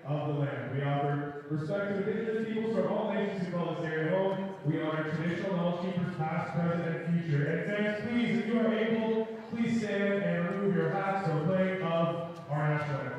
of the land. We offer respect to indigenous peoples from all nations who call us here at home. We honor traditional knowledge keepers past, present, and future. And fans, please, if you are able, please stand and remove your hats for playing of our national anthem.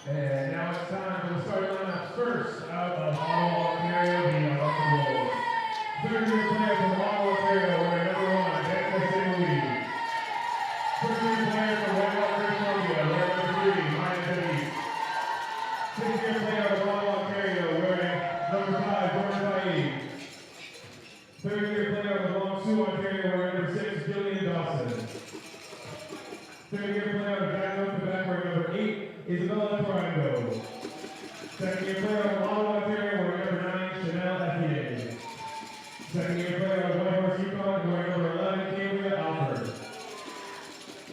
And now it's time for the starting lineups. First, out of Ottawa, Ontario, the Algonquin Wolves. Third-year player from Ottawa, Ontario, wearing number 1, Louis. First-year player from Volleyball, British Columbia, wearing number 3, Maya Denise. Sixth-year player from Ottawa, Ontario, wearing number 5, Jordan Paille. Third-year player from Long Sault, Ontario, wearing number 6, Jillian Dawson. Third-year player from Gatineau, Quebec, wearing number 8, Isabella Toronto. Second-year player of Ottawa, Ontario, wearing number 9, Chanel Ethie. Second-year player of Whitehorse, Yukon, wearing number 11, Gabriel Alford.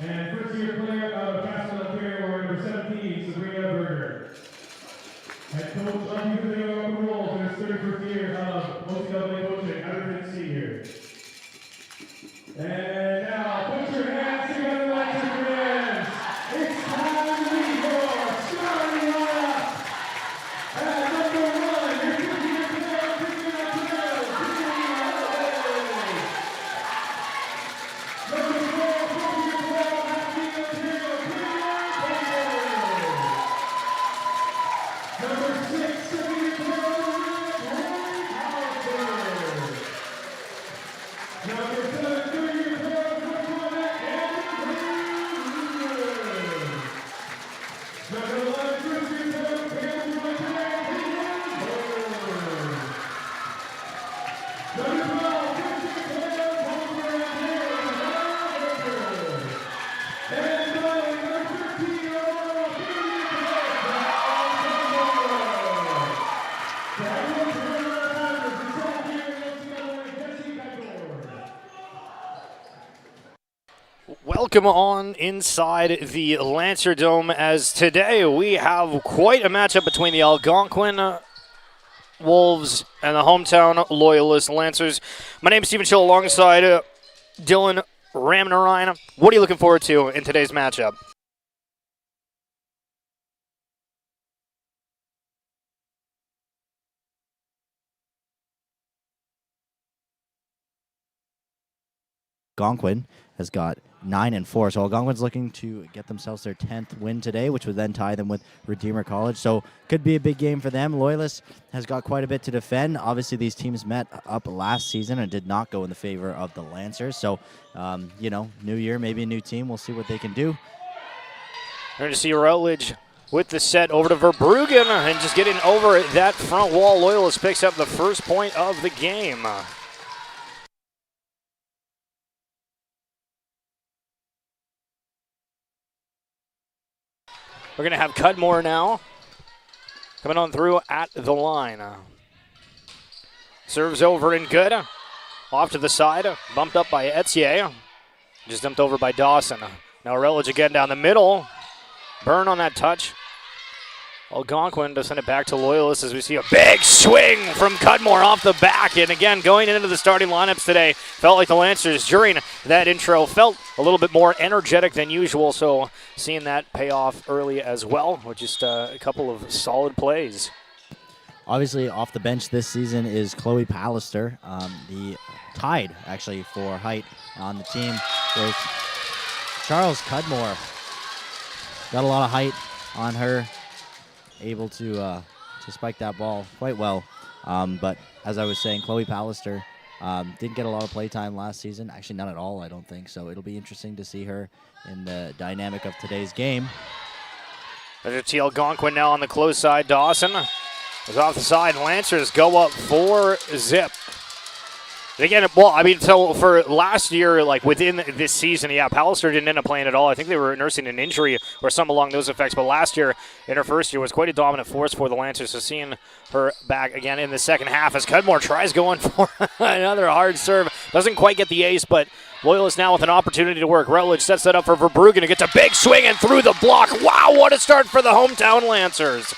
And first-year player of Castle, Ontario, wearing number 17, Sabrina Berger. Head coach of the Algonquin Wolves in his 31st year of OCAA coaching, Everton Senior. And now, put your hands together like your friends. It's time to meet your starting lineup. At number 1, your 50-year player, Christina Torres, Number 4, 40-year player, Matthew Ontario, Number 6, 70-year player, Rory Howard. Number 7, 30-year player, Number 11, first-year player, Pam Number 12, first-year player, And number 13, Welcome on inside the Lancer Dome, as today we have quite a matchup between the Algonquin Wolves and the hometown Loyalist Lancers. My name is Stephen Schill alongside Dylan Ramnarine. What are you looking forward to in today's matchup? Algonquin has got 9-4, so Algonquin's looking to get themselves their 10th win today, which would then tie them with Redeemer College. So could be a big game for them. Loyalist has got quite a bit to defend. Obviously, these teams met up last season and did not go in the favor of the Lancers. So, new year, maybe a new team. We'll see what they can do. We're going to see Rutledge with the set over to Verbruggen, and just getting over that front wall. Loyalist picks up the first point of the game. We're going to have Cudmore now coming on through at the line. Serves over and good. Off to the side, bumped up by Etier. Just dumped over by Dawson. Now Rutledge again down the middle. Burn on that touch. Algonquin to send it back to Loyalist as we see a big swing from Cudmore off the back. And again, going into the starting lineups today, felt like the Lancers during that intro felt a little bit more energetic than usual. So seeing that pay off early as well with just a couple of solid plays. Obviously, off the bench this season is Chloe Pallister, the tied actually for height on the team with Charles Cudmore. Got a lot of height on her, able to spike that ball quite well. But as I was saying, Chloe Pallister didn't get a lot of play time last season. Actually, none at all, I don't think. So it'll be interesting to see her in the dynamic of today's game. There's a Algonquin now on the close side. Dawson is off the side. Lancers go up 4-0. Again, well, I mean, so for last year, like within this season, yeah, Pallister didn't end up playing at all. I think they were nursing an injury or some along those effects. But last year, in her first year, was quite a dominant force for the Lancers. So seeing her back again in the second half as Cudmore tries going for another hard serve. Doesn't quite get the ace, but Loyalist now with an opportunity to work. Rutledge sets that up for Verbruggen. It gets a big swing and through the block. Wow, what a start for the hometown Lancers.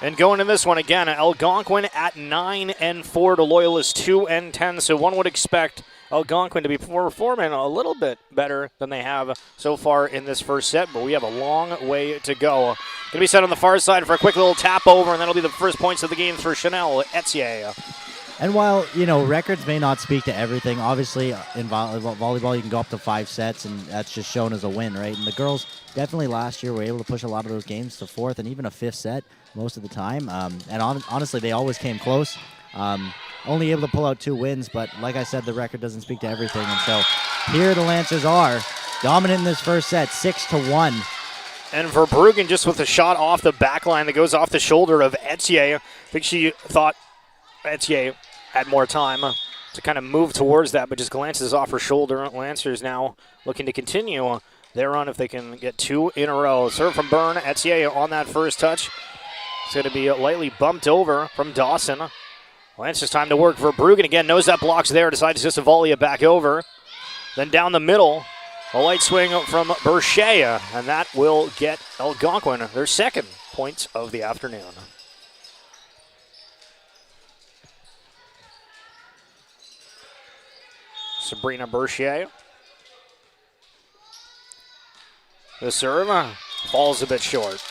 And going in this one again, Algonquin at 9-4 to Loyalist 2-10. So one would expect Algonquin to be performing a little bit better than they have so far in this first set, but we have a long way to go. Going to be set on the far side for a quick little tap over, and that'll be the first points of the game for Chanel Etier. And while, records may not speak to everything, obviously in volleyball you can go up to 5 sets, and that's just shown as a win, right? And the girls definitely last year were able to push a lot of those games to 4th and even a 5th set most of the time. And honestly, they always came close. Only able to pull out 2 wins, but like I said, the record doesn't speak to everything. And so here the Lancers are dominant in this first set, 6-1. And Verbruggen just with a shot off the back line that goes off the shoulder of Etier. I think she thought Etier had more time to kind of move towards that, but just glances off her shoulder. Lancers now looking to continue their run if they can get 2 in a row. Serve from Byrne. Etier on that first touch. It's going to be lightly bumped over from Dawson. Lancers time to work. Verbruggen again knows that block's there. Decides just to volley it back over. Then down the middle, a light swing from Bershea, and that will get Algonquin their second points of the afternoon. Sabrina Bershea. The serve falls a bit short.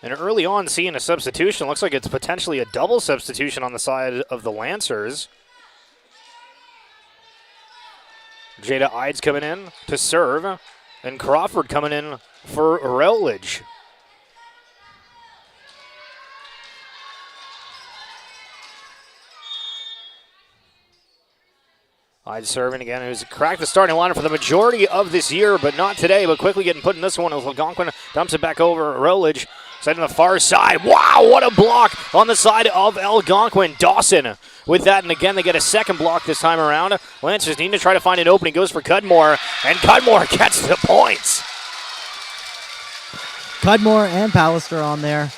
And early on, seeing a substitution. Looks like it's potentially a double substitution on the side of the Lancers. Jada Ides coming in to serve, and Crawford coming in for Rutledge. Ides serving again, who's cracked the starting lineup for the majority of this year, but not today, but quickly getting put in this one. Algonquin dumps it back over Rutledge. Set on the far side. Wow, what a block on the side of Algonquin. Dawson with that, and again, they get a second block this time around. Lancers need to try to find an opening. Goes for Cudmore, and Cudmore gets the points. Cudmore and Pallister on there,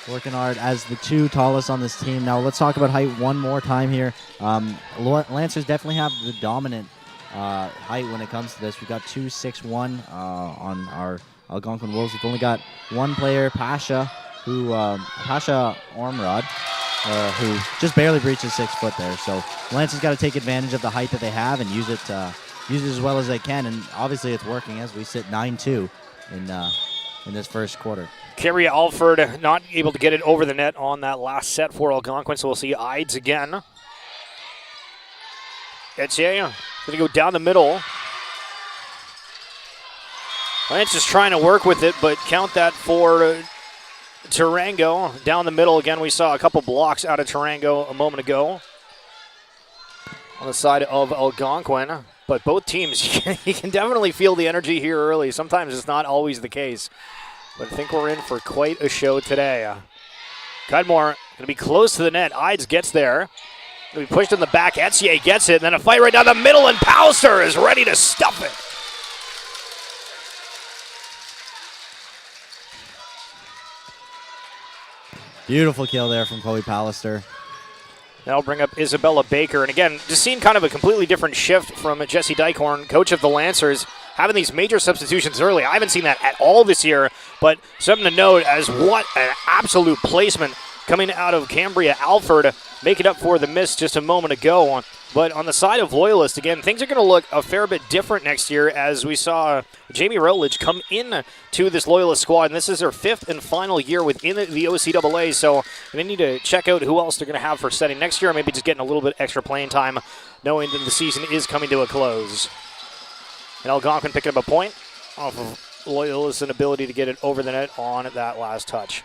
working hard as the 2 tallest on this team. Now let's talk about height one more time here. Lancers definitely have the dominant height when it comes to this. We've got 2'6'1" on our Algonquin Wolves. We've only got one player, Pasha Ormrod, who just barely breaches 6 foot there. So Lancers got to take advantage of the height that they have and use it as well as they can. And obviously it's working as we sit 9-2 in this first quarter. Carrie Alford not able to get it over the net on that last set for Algonquin, so we'll see Ides again. Etier going to go down the middle. Lance is trying to work with it, but count that for Tarango. Down the middle again, we saw a couple blocks out of Tarango a moment ago on the side of Algonquin. But both teams, you can definitely feel the energy here early. Sometimes it's not always the case. But I think we're in for quite a show today. Cudmore going to be close to the net. Ides gets there. Going to be pushed in the back. Etier gets it. And then a fight right down the middle, and Pallister is ready to stuff it. Beautiful kill there from Chloe Pallister. That'll bring up Isabella Baker. And again, just seeing kind of a completely different shift from Jesse Dykehorn, coach of the Lancers, having these major substitutions early. I haven't seen that at all this year, but something to note as what an absolute placement coming out of Cambria Alford, making up for the miss just a moment ago. But on the side of Loyalist, again, things are going to look a fair bit different next year as we saw Jamie Routledge come in to this Loyalist squad, and this is her 5th and final year within the OCAA, so they need to check out who else they're going to have for setting next year, maybe just getting a little bit extra playing time, knowing that the season is coming to a close. And Algonquin picking up a point off of Loyalist's inability to get it over the net on that last touch.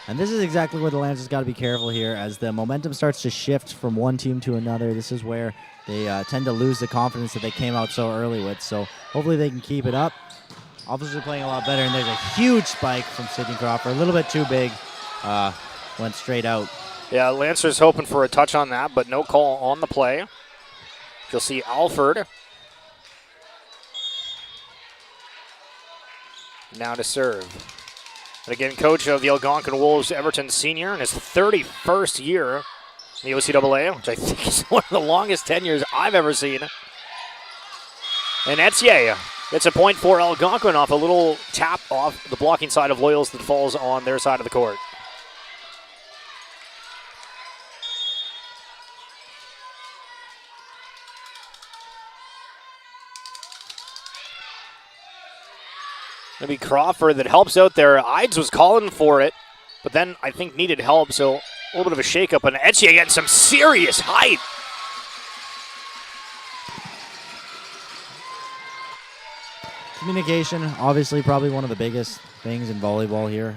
And this is exactly where the Lancers got to be careful here as the momentum starts to shift from one team to another. This is where they tend to lose the confidence that they came out so early with. So hopefully they can keep it up. Obviously playing a lot better, and there's a huge spike from Sydney Crawford. A little bit too big. Went straight out. Yeah, Lancers hoping for a touch on that, but no call on the play. You'll see Alford now to serve. And again, coach of the Algonquin Wolves, Everton Sr., in his 31st year in the OCAA, which I think is one of the longest tenures I've ever seen. And Etier gets a point for Algonquin off a little tap off the blocking side of Loyalist that falls on their side of the court. It'll be Crawford that helps out there. Ides was calling for it, but then I think needed help, so a little bit of a shakeup. And Etier getting some serious height. Communication, obviously probably one of the biggest things in volleyball here.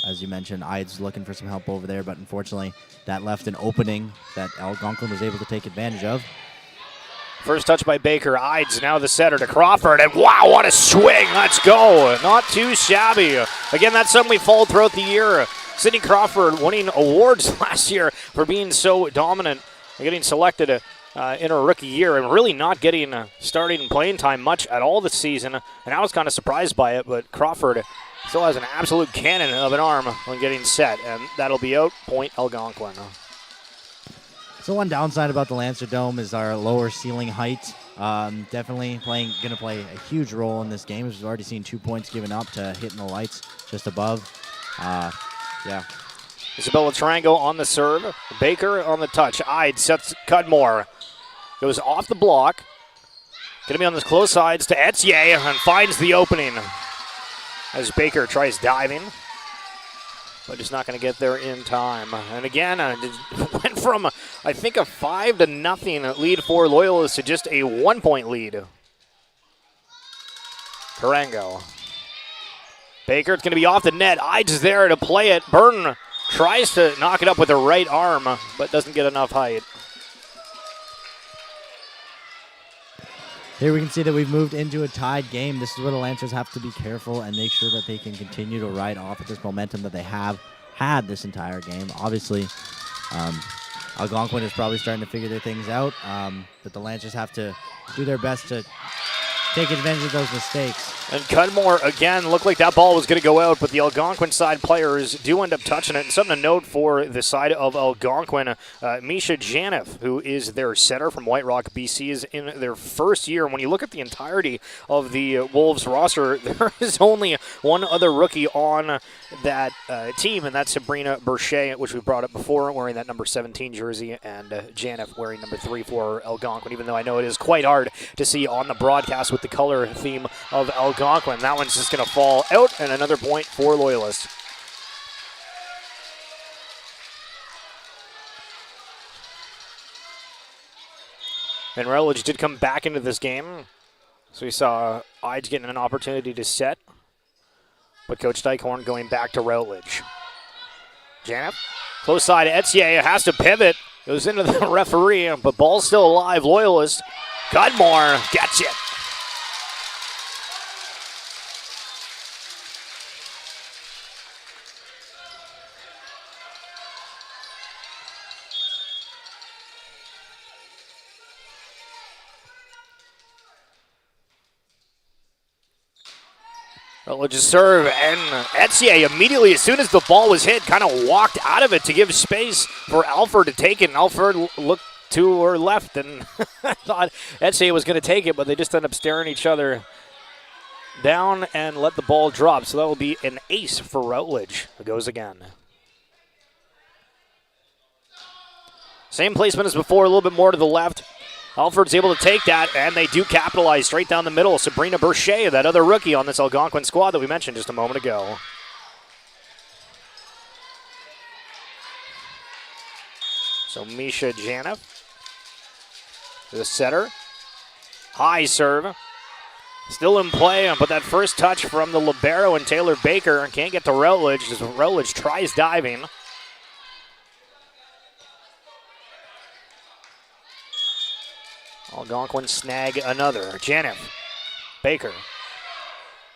As you mentioned, Ides looking for some help over there, but unfortunately that left an opening that Algonquin was able to take advantage of. First touch by Baker. Ides now the setter to Crawford, and wow, what a swing. Let's go. Not too shabby. Again, that's something we followed throughout the year. Sydney Crawford winning awards last year for being so dominant and getting selected in her rookie year and really not getting starting playing time much at all this season. And I was kind of surprised by it, but Crawford still has an absolute cannon of an arm when getting set, and that'll be out. Point Algonquin. So one downside about the Lancer Dome is our lower ceiling height. Definitely going to play a huge role in this game. We've already seen 2 points given up to hitting the lights just above. Yeah. Isabella Tarango on the serve. Baker on the touch. Ides sets Cudmore. Goes off the block. Going to be on the close sides to Etier and finds the opening as Baker tries diving, but just not going to get there in time. And again, went from, I think, a 5-0 lead for Loyalists to just a 1-point lead. Tarango. Baker, it's going to be off the net. Ides is there to play it. Burton tries to knock it up with the right arm, but doesn't get enough height. Here we can see that we've moved into a tied game. This is where the Lancers have to be careful and make sure that they can continue to ride off of this momentum that they have had this entire game. Obviously, Algonquin is probably starting to figure their things out, but the Lancers have to do their best to take advantage of those mistakes. And Cudmore, again, looked like that ball was going to go out, but the Algonquin side players do end up touching it. And something to note for the side of Algonquin, Misha Janoff, who is their setter from White Rock, BC, is in their first year. And when you look at the entirety of the Wolves roster, there is only one other rookie on that team, and that's Sabrina Berchet, which we brought up before, wearing that number 17 jersey, and Janoff wearing number 3 for Algonquin, even though I know it is quite hard to see on the broadcast with the color theme of Algonquin. That one's just going to fall out, and another point for Loyalist. And Routledge did come back into this game, so we saw Ides getting an opportunity to set, but Coach Dykehorn going back to Routledge. Janoff, close side, Etier has to pivot, goes into the referee, but ball's still alive. Loyalist, Cudmore gets it. Routledge's serve, and Etier immediately, as soon as the ball was hit, kind of walked out of it to give space for Alford to take it. And Alford looked to her left and thought Etier was going to take it, but they just ended up staring each other down and let the ball drop. So that will be an ace for Routledge. It goes again. Same placement as before, a little bit more to the left. Alford's able to take that, and they do capitalize straight down the middle. Sabrina Berchet, that other rookie on this Algonquin squad that we mentioned just a moment ago. So Misha Janev, the setter. High serve. Still in play, but that first touch from the libero and Taylor Baker can't get to Routledge as Routledge tries diving. Algonquin snag another. Janev. Baker.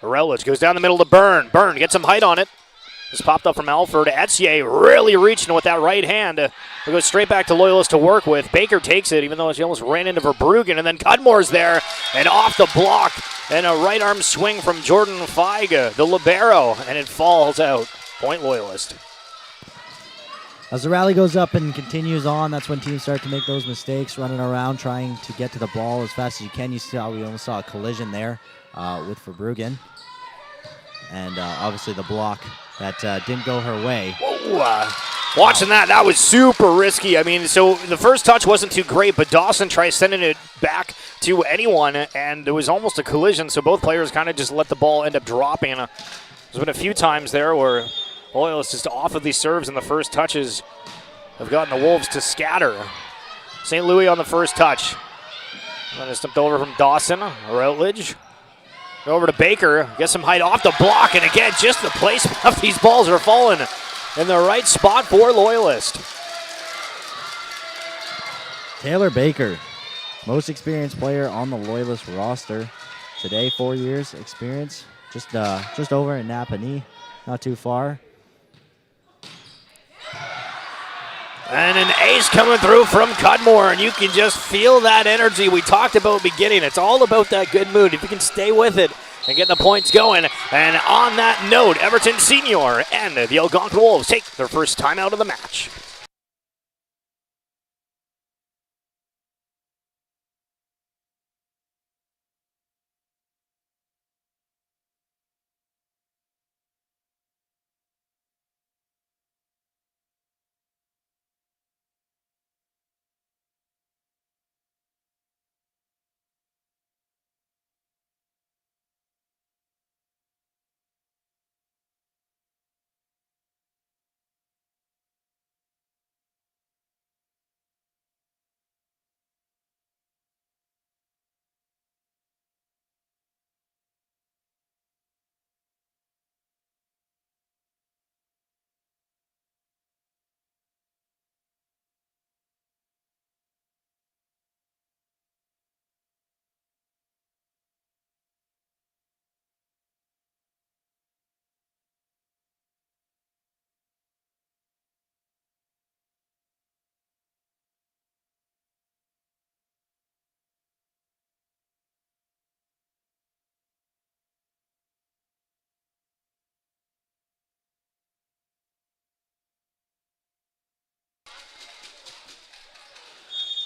Routledge goes down the middle to Byrne. Byrne gets some height on it. This popped up from Alford. Etier really reaching with that right hand. It goes straight back to Loyalist to work with. Baker takes it, even though she almost ran into Verbruggen. And then Cudmore's there and off the block. And a right arm swing from Jordan Feige, the libero. And it falls out. Point Loyalist. As the rally goes up and continues on, that's when teams start to make those mistakes, running around, trying to get to the ball as fast as you can. We almost saw a collision there with Verbruggen. And obviously the block that didn't go her way. Whoa, watching that was super risky. I mean, so the first touch wasn't too great, but Dawson tries sending it back to anyone, and there was almost a collision, so both players kind of just let the ball end up dropping. There's been a few times there where Loyalist just off of these serves, and the first touches have gotten the Wolves to scatter. St. Louis on the first touch. Then it's stumped over from Dawson. Routledge. Go over to Baker. Gets some height off the block, and again, just the placement of these balls are falling in the right spot for Loyalist. Taylor Baker, most experienced player on the Loyalist roster. Today, 4 years experience. Just over in Napanee, not too far. And an ace coming through from Cudmore, and you can just feel that energy we talked about beginning. It's all about that good mood. If you can stay with it and get the points going. And on that note, Everton Senior and the Algonquin Wolves take their first time out of the match.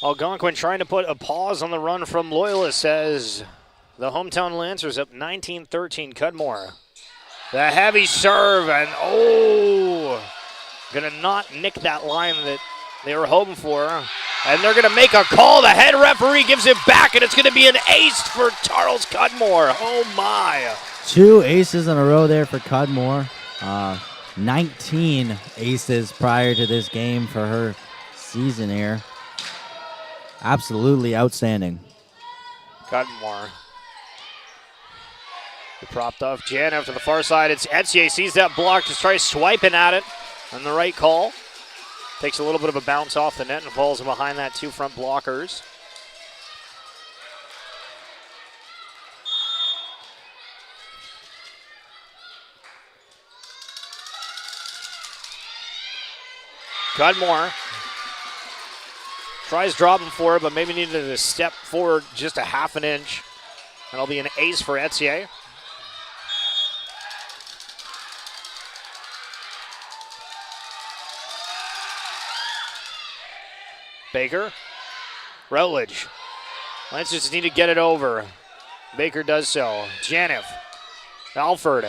Algonquin trying to put a pause on the run from Loyalist as the hometown Lancers up 19-13. Cudmore. The heavy serve, and gonna not nick that line that they were hoping for. And they're gonna make a call. The head referee gives it back, and it's gonna be an ace for Charles Cudmore. Oh my. 2 aces in a row there for Cudmore. 19 aces prior to this game for her season here. Absolutely outstanding. Cudmore. He propped off Janev to the far side. It's Etier, sees that block, just tries swiping at it on the right call. Takes a little bit of a bounce off the net and falls behind that 2 front blockers. Cudmore tries dropping for it, but maybe needed to step forward just a half an inch. That'll be an ace for Etier. Baker. Routledge. Lancers just need to get it over. Baker does so. Janiff. Alford.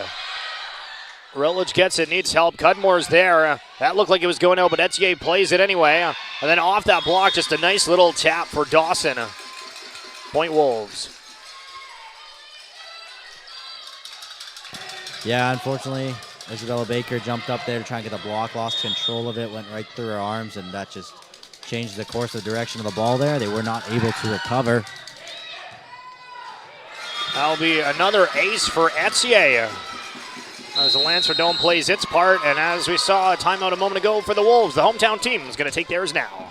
Routledge gets it, needs help. Cudmore's there. That looked like it was going out, but Etier plays it anyway. And then off that block, just a nice little tap for Dawson. Point Wolves. Yeah, unfortunately, Isabella Baker jumped up there to try and get the block, lost control of it, went right through her arms, and that just changed the course of direction of the ball there. They were not able to recover. That'll be another ace for Etier as the Lancer Dome plays its part, and as we saw a timeout a moment ago for the Wolves, the hometown team is going to take theirs now.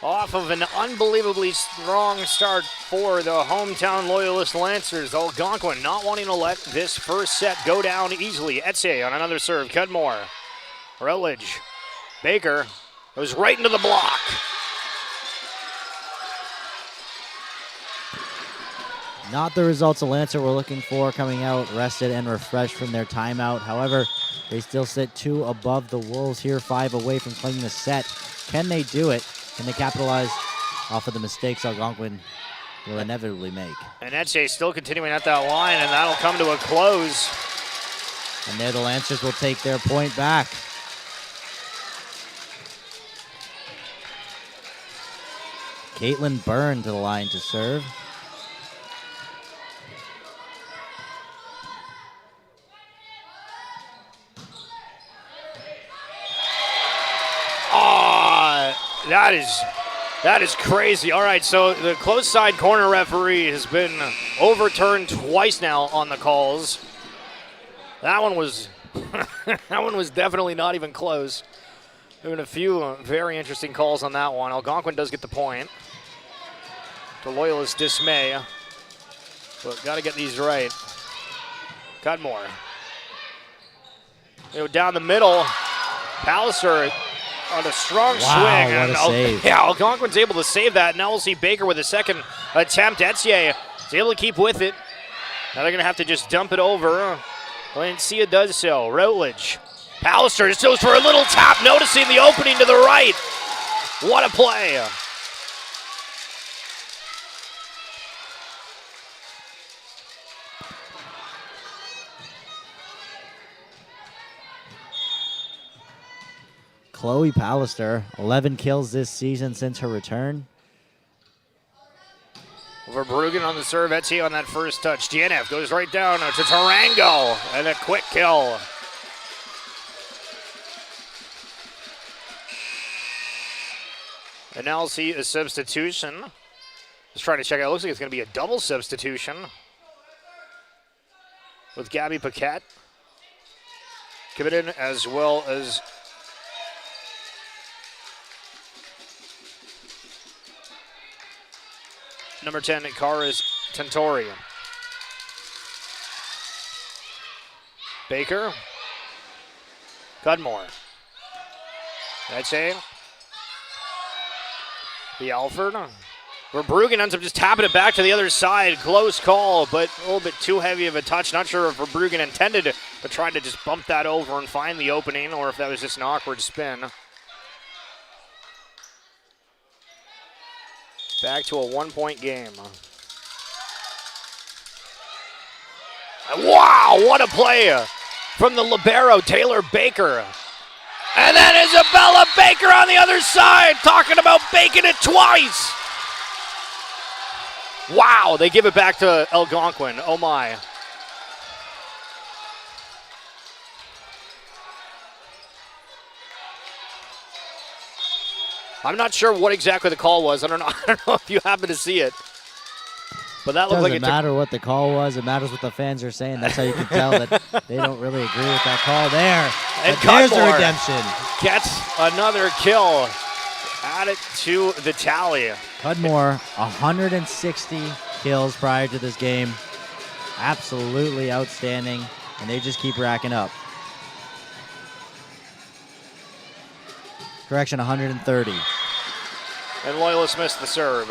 Off of an unbelievably strong start for the hometown Loyalist Lancers. Algonquin not wanting to let this first set go down easily. Etier on another serve. Cudmore. Routledge. Baker goes right into the block. Not the results the Lancer were looking for, coming out rested and refreshed from their timeout. However, they still sit 2 above the Wolves here, 5 away from claiming the set. Can they do it? Can they capitalize off of the mistakes Algonquin will inevitably make? And Etier still continuing at that line, and that'll come to a close. And there the Lancers will take their point back. Caitlin Byrne to the line to serve. That is crazy. All right, so the close side corner referee has been overturned twice now on the calls. That one was that one was definitely not even close. There have been a few very interesting calls on that one. Algonquin does get the point, to Loyalist dismay, but got to get these right. Cudmore. Down the middle, Palliser on a strong swing. What a save. Yeah, Algonquin's able to save that. Now we'll see Baker with a second attempt. Etier is able to keep with it. Now they're going to have to just dump it over. Valencia does so. Routledge. Palliser just goes for a little tap, noticing the opening to the right. What a play. Chloe Pallister, 11 kills this season since her return. Verbruggen on the serve. Etier on that first touch. GNF goes right down to Tarango, and a quick kill. And now I'll see a substitution. Just trying to check out. It looks like it's going to be a double substitution with Gabby Paquette coming in, as well as number 10, Karis Tentori. Baker. Cudmore. That's it. The Alford. Verbruggen ends up just tapping it back to the other side. Close call, but a little bit too heavy of a touch. Not sure if Verbruggen intended to, but tried to just bump that over and find the opening, or if that was just an awkward spin. Back to a 1-point game. Wow, what a play from the libero, Taylor Baker. And then Isabella Baker on the other side, talking about baking it twice. Wow, they give it back to Algonquin. Oh my. I'm not sure what exactly the call was. I don't know. I don't know if you happen to see it. But that looked like Doesn't matter what the call was. It matters what the fans are saying. That's how you can tell that they don't really agree with that call there. And But there's the Cudmore redemption. gets another kill. Add it to the tally. Cudmore, 160 kills prior to this game. Absolutely outstanding. And they just keep racking up. Correction, 130. And Loyalist missed the serve.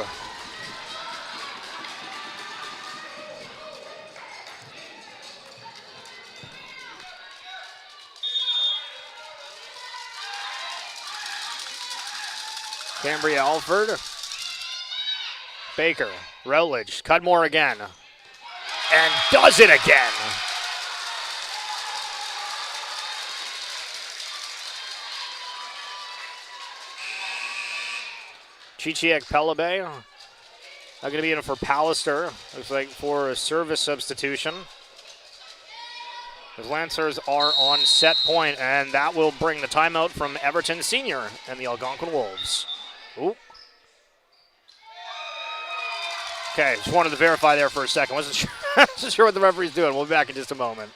Cambria Alford. Baker. Rowledge. Cudmore again. And does it again. Chichiek Pelabé. Not going to be in for Pallister. Looks like for a service substitution. The Lancers are on set point, and that will bring the timeout from Everton Senior and the Algonquin Wolves. Ooh. Okay, just wanted to verify there for a second. Wasn't sure what the referee's doing. We'll be back in just a moment.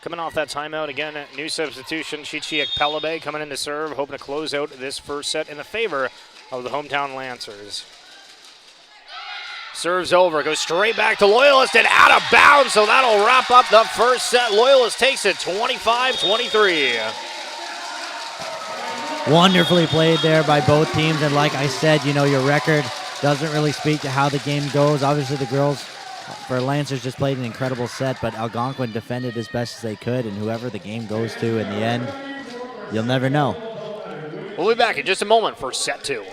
Coming off that timeout, again, new substitution, Chichiek Pelabé coming in to serve, hoping to close out this first set in the favor of the hometown Lancers. Serves over, goes straight back to Loyalist and out of bounds, so that'll wrap up the first set. Loyalist takes it 25-23. Wonderfully played there by both teams. And like I said, you know, your record doesn't really speak to how the game goes. Obviously, the girls for Lancers just played an incredible set, but Algonquin defended as best as they could, and whoever the game goes to in the end, you'll never know. We'll be back in just a moment for set two.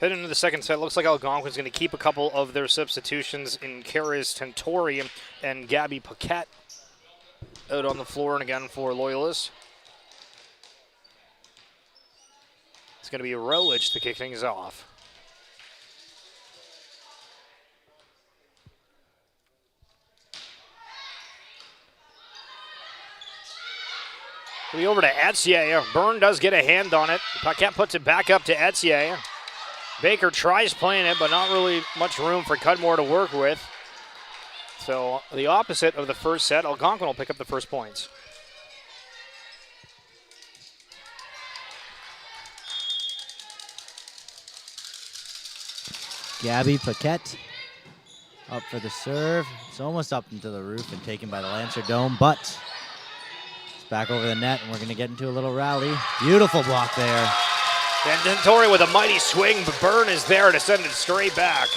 Heading into the second set, looks like Algonquin's going to keep a couple of their substitutions in Karis Tentori and Gabby Paquette out on the floor, and again for Loyalist. It's going to be Rowledge to kick things off. It'll be over to Etier. Byrne does get a hand on it. Paquette puts it back up to Etier. Baker tries playing it, but not really much room for Cudmore to work with. So the opposite of the first set, Algonquin will pick up the first points. Gabby Paquette up for the serve. It's almost up into the roof and taken by the Lancer Dome, but it's back over the net, and we're going to get into a little rally. Beautiful block there. And Tentori with a mighty swing, but Byrne is there to send it straight back.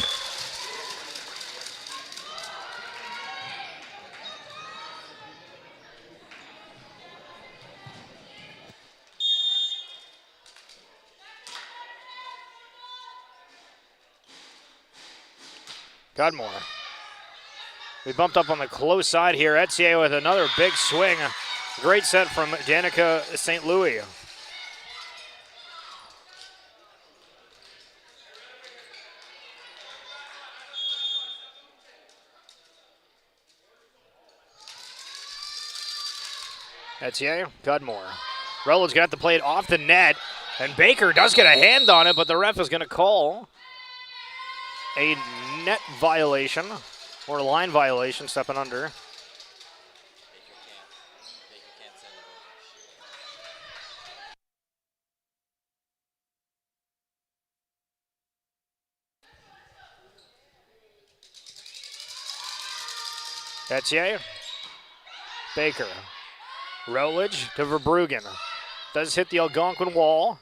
Cudmore. We bumped up on the close side here. Etier with another big swing. Great set from Danica St. Louis. Etier, Cudmore. Rowland's going to have to play it off the net, and Baker does get a hand on it, but the ref is going to call a net violation, or line violation, stepping under. Etier, Baker. Rowledge to Verbruggen. Does hit the Algonquin wall.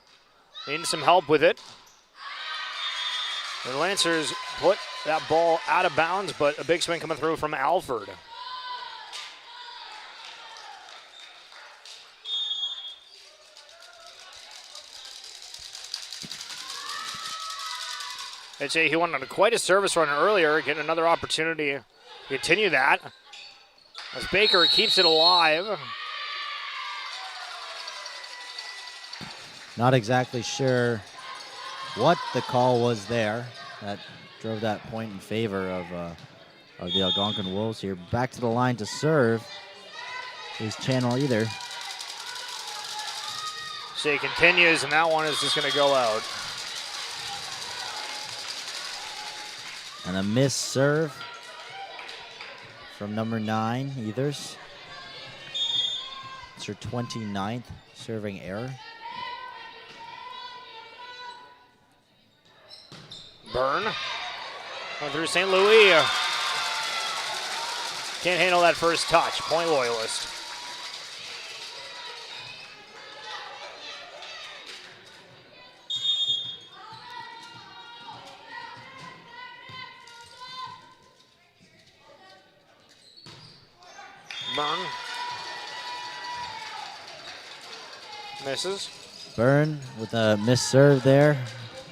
Needing some help with it. The Lancers put that ball out of bounds, but a big swing coming through from Alford. I'd say he went on quite a service run earlier, getting another opportunity to continue that. As Baker keeps it alive. Not exactly sure what the call was there that drove that point in favor of the Algonquin Wolves here. Back to the line to serve is Channel Either. So he continues, and that one is just going to go out. And a missed serve from number 9, Ethers. It's her 29th serving error. Byrne going through St. Louis. Can't handle that first touch. Point Loyalist. Byrne misses. Byrne with a missed serve there.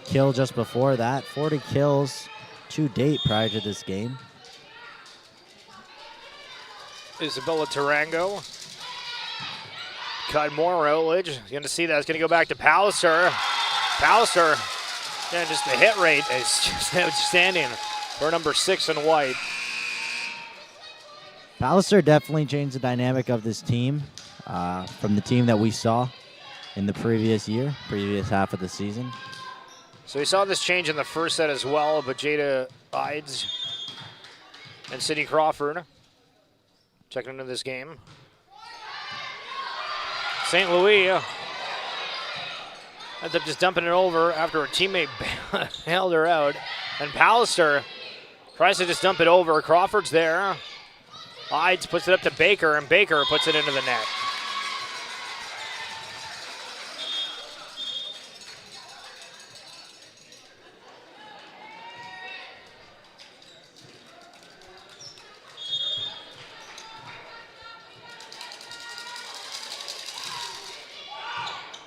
Kill just before that. 40 kills to date prior to this game. Isabella Tarango. Cudmore, Rowledge. Going to see that. It's going to go back to Palliser. Palliser, yeah, just the hit rate is just outstanding for number 6 in white. Palliser definitely changed the dynamic of this team from the team that we saw in the previous half of the season. So we saw this change in the first set as well, but Jada Ides and Sydney Crawford checking into this game. St. Louis ends up just dumping it over after a teammate held her out. And Palliser tries to just dump it over. Crawford's there. Ides puts it up to Baker, and Baker puts it into the net.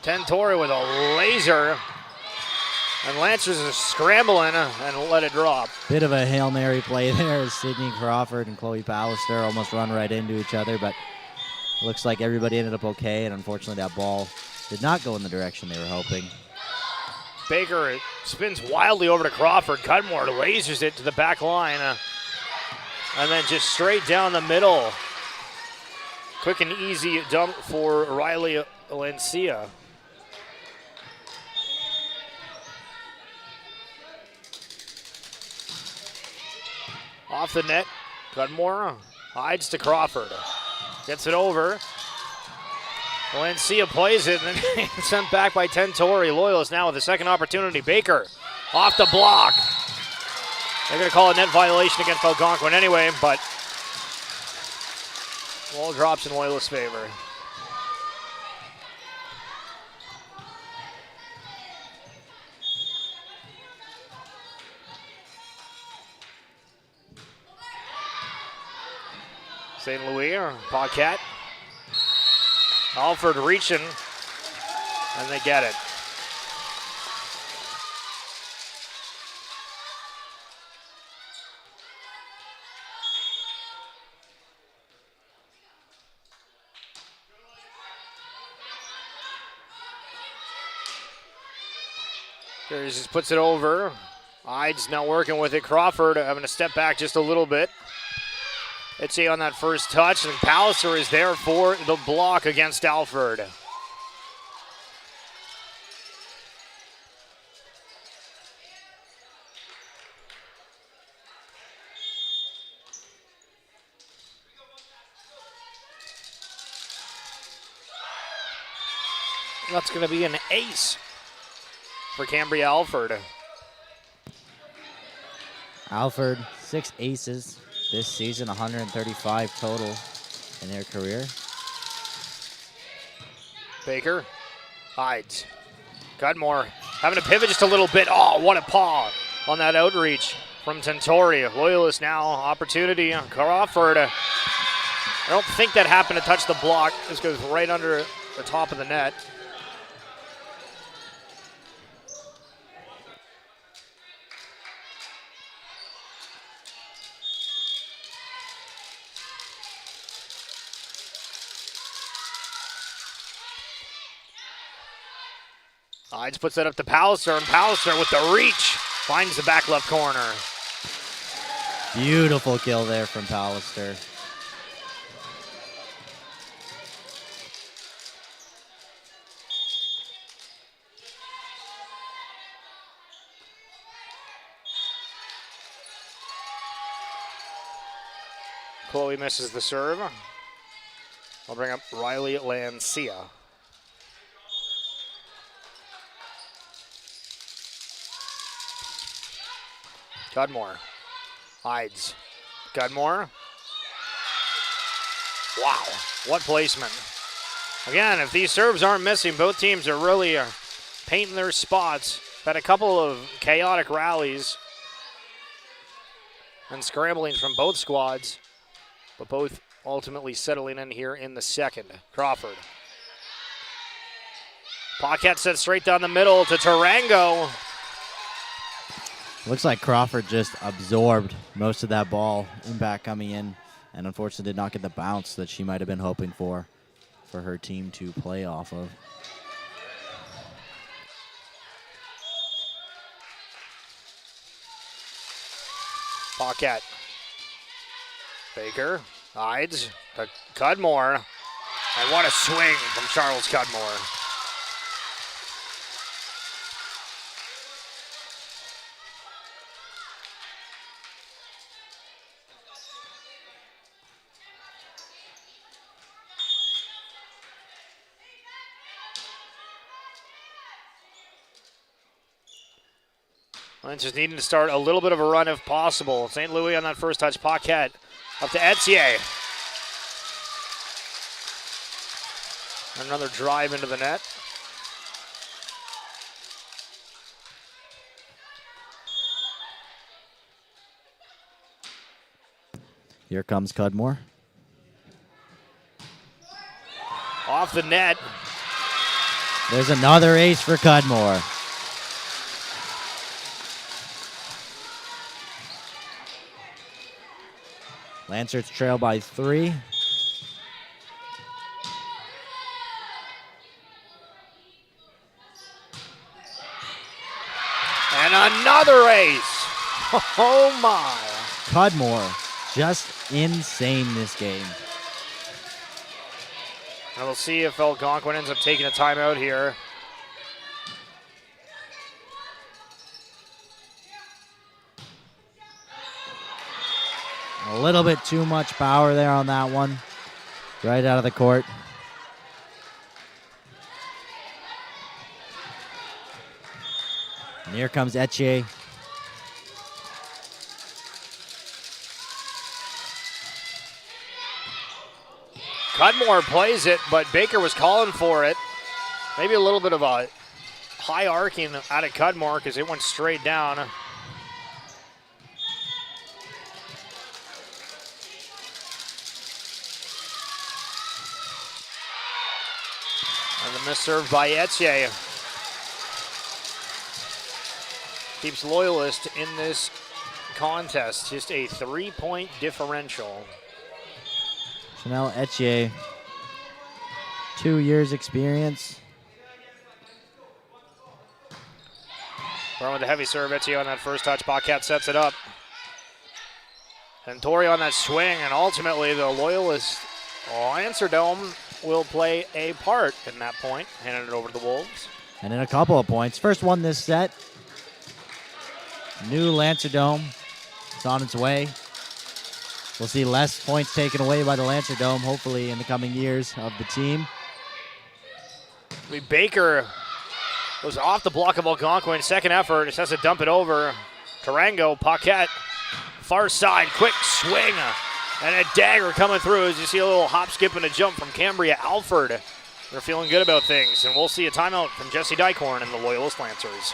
Tentori with a laser. And Lancers are scrambling and let it drop. Bit of a Hail Mary play there. Sydney Crawford and Chloe Pallister almost run right into each other, but looks like everybody ended up okay, and unfortunately that ball did not go in the direction they were hoping. Baker spins wildly over to Crawford. Cudmore lasers it to the back line. And then just straight down the middle. Quick and easy dump for Riley Lancia. Off the net, Cudmore hides to Crawford. Gets it over. Lancia plays it and then sent back by Tentori. Loyalist now with a second opportunity. Baker off the block. They're going to call a net violation against Algonquin anyway, but ball drops in Loyalist's favor. St. Louis, Paquette. Alford reaching, and they get it. Here he just puts it over. Ides now working with it. Crawford having to step back just a little bit. It's on that first touch, and Palliser is there for the block against Alford. That's going to be an ace for Cambria Alford. Alford, 6 aces this season, 135 total in their career. Baker hides. Cudmore having to pivot just a little bit. Oh, what a paw on that outreach from Tentori. Loyalist now, opportunity. Crawford. I don't think that happened to touch the block. This goes right under the top of the net. Hides puts that up to Palliser, and Palliser with the reach finds the back left corner. Beautiful kill there from Pallister. Chloe misses the serve. I'll bring up Riley Lancia. Cudmore hides. Cudmore. Wow, what placement. Again, if these serves aren't missing, both teams are really painting their spots. Had a couple of chaotic rallies and scrambling from both squads, but both ultimately settling in here in the second. Crawford. Paquette set straight down the middle to Tarango. Looks like Crawford just absorbed most of that ball back coming in, and unfortunately did not get the bounce that she might have been hoping for her team to play off of. Paquette. Baker hides to Cudmore, and what a swing from Charles Cudmore. Just needing to start a little bit of a run if possible. St. Louis on that first touch. Paquette up to Etier. Another drive into the net. Here comes Cudmore. Off the net. There's another ace for Cudmore. Lancers trail by 3. And another ace. Oh my. Cudmore, just insane this game. And we'll see if Algonquin ends up taking a timeout here. A little bit too much power there on that one. Right out of the court. And here comes Etier. Cudmore plays it, but Baker was calling for it. Maybe a little bit of a high arcing out of Cudmore because it went straight down. And the miss serve by Etier keeps Loyalist in this contest. Just a 3-point differential. Chanel Etier, 2 years experience. Throwing with the heavy serve, Etier on that first touch. Paquette sets it up. And Torrey on that swing, and ultimately the Loyalist Lancerdome will play a part in that point, handing it over to the Wolves. And in a couple of points. First one this set. New Lancerdome. It's on its way. We'll see less points taken away by the Lancerdome, hopefully, in the coming years of the team. Baker was off the block of Algonquin. Second effort, just has to dump it over. Tarango, Paquette, far side, quick swing. And a dagger coming through as you see a little hop, skip, and a jump from Cambria Alford. They're feeling good about things, and we'll see a timeout from Jesse Dykhorn and the Loyalist Lancers.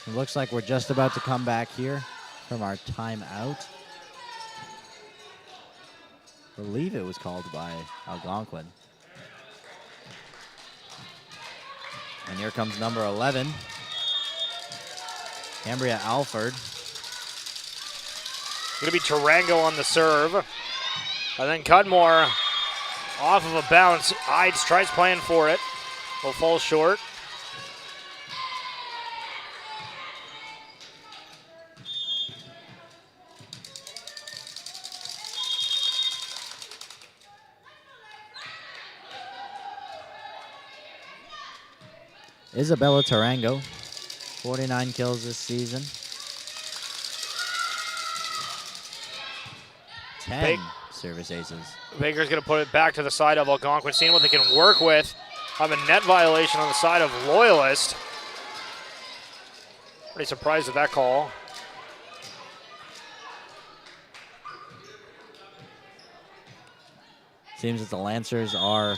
It looks like we're just about to come back here from our timeout. I believe it was called by Algonquin. And here comes number 11, Cambria Alford. Going to be Tarango on the serve. And then Cudmore off of a bounce. Ides tries playing for it. Will fall short. Isabella Tarango, 49 kills this season. 10 service aces. Baker's going to put it back to the side of Algonquin, seeing what they can work with. Have a net violation on the side of Loyalist. Pretty surprised at that call. Seems that the Lancers are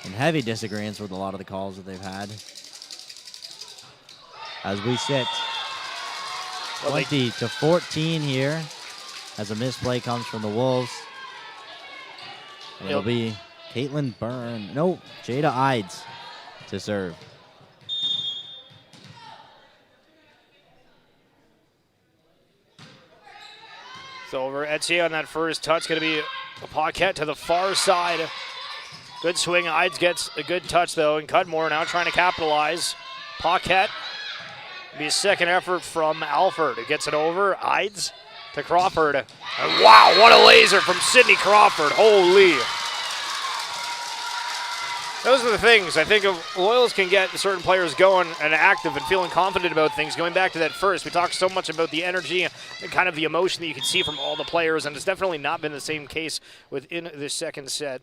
in heavy disagreement with a lot of the calls that they've had. As we sit 20-14 here, as a misplay comes from the Wolves. And it'll be Caitlin Byrne, no, Jada Ides to serve. So over Etier on that first touch, going to be a Paquette to the far side. Good swing. Ides gets a good touch, though, and Cudmore now trying to capitalize. Paquette Be a second effort from Alford. It gets it over. Ides to Crawford. And wow, what a laser from Sidney Crawford. Holy. Those are the things. I think Loyals can get certain players going and active and feeling confident about things. Going back to that first, we talked so much about the energy and kind of the emotion that you can see from all the players, and it's definitely not been the same case within this second set.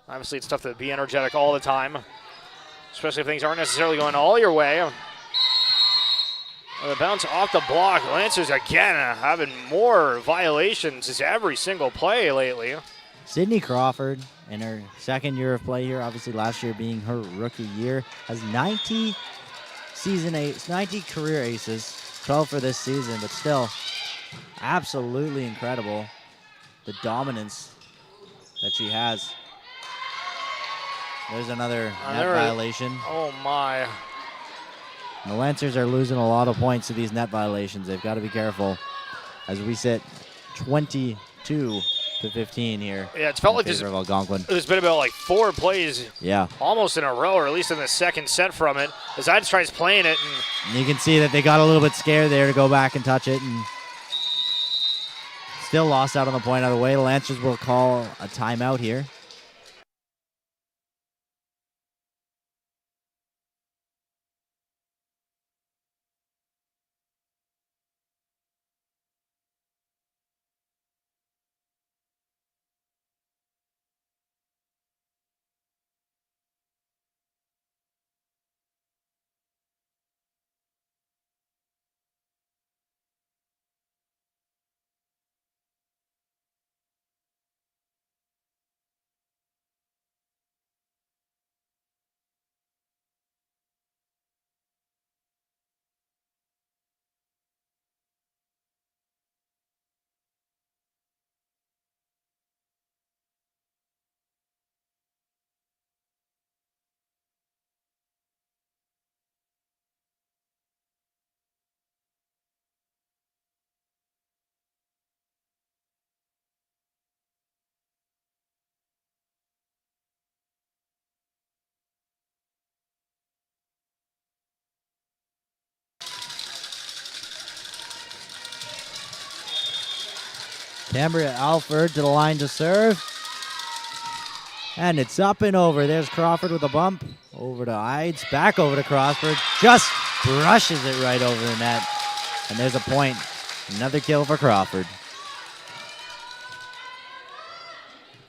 Obviously, it's tough to be energetic all the time, especially if things aren't necessarily going all your way. The bounce off the block. Lancers again having more violations just every single play lately. Sidney Crawford, in her second year of play here, obviously last year being her rookie year, has 90 career aces, 12 for this season, but still absolutely incredible, the dominance that she has. There's another net violation. Oh my. The Lancers are losing a lot of points to these net violations. They've got to be careful as we sit 22 to 15 here. Yeah, it's felt like there's been about like 4 plays almost in a row, or at least in the second set from it. As Ides tries playing it. And you can see that they got a little bit scared there to go back and touch it, and still lost out on the point out of the way. The Lancers will call a timeout here. Cambria Alford to the line to serve. And it's up and over. There's Crawford with a bump. Over to Ides. Back over to Crawford. Just brushes it right over the net. And there's a point. Another kill for Crawford.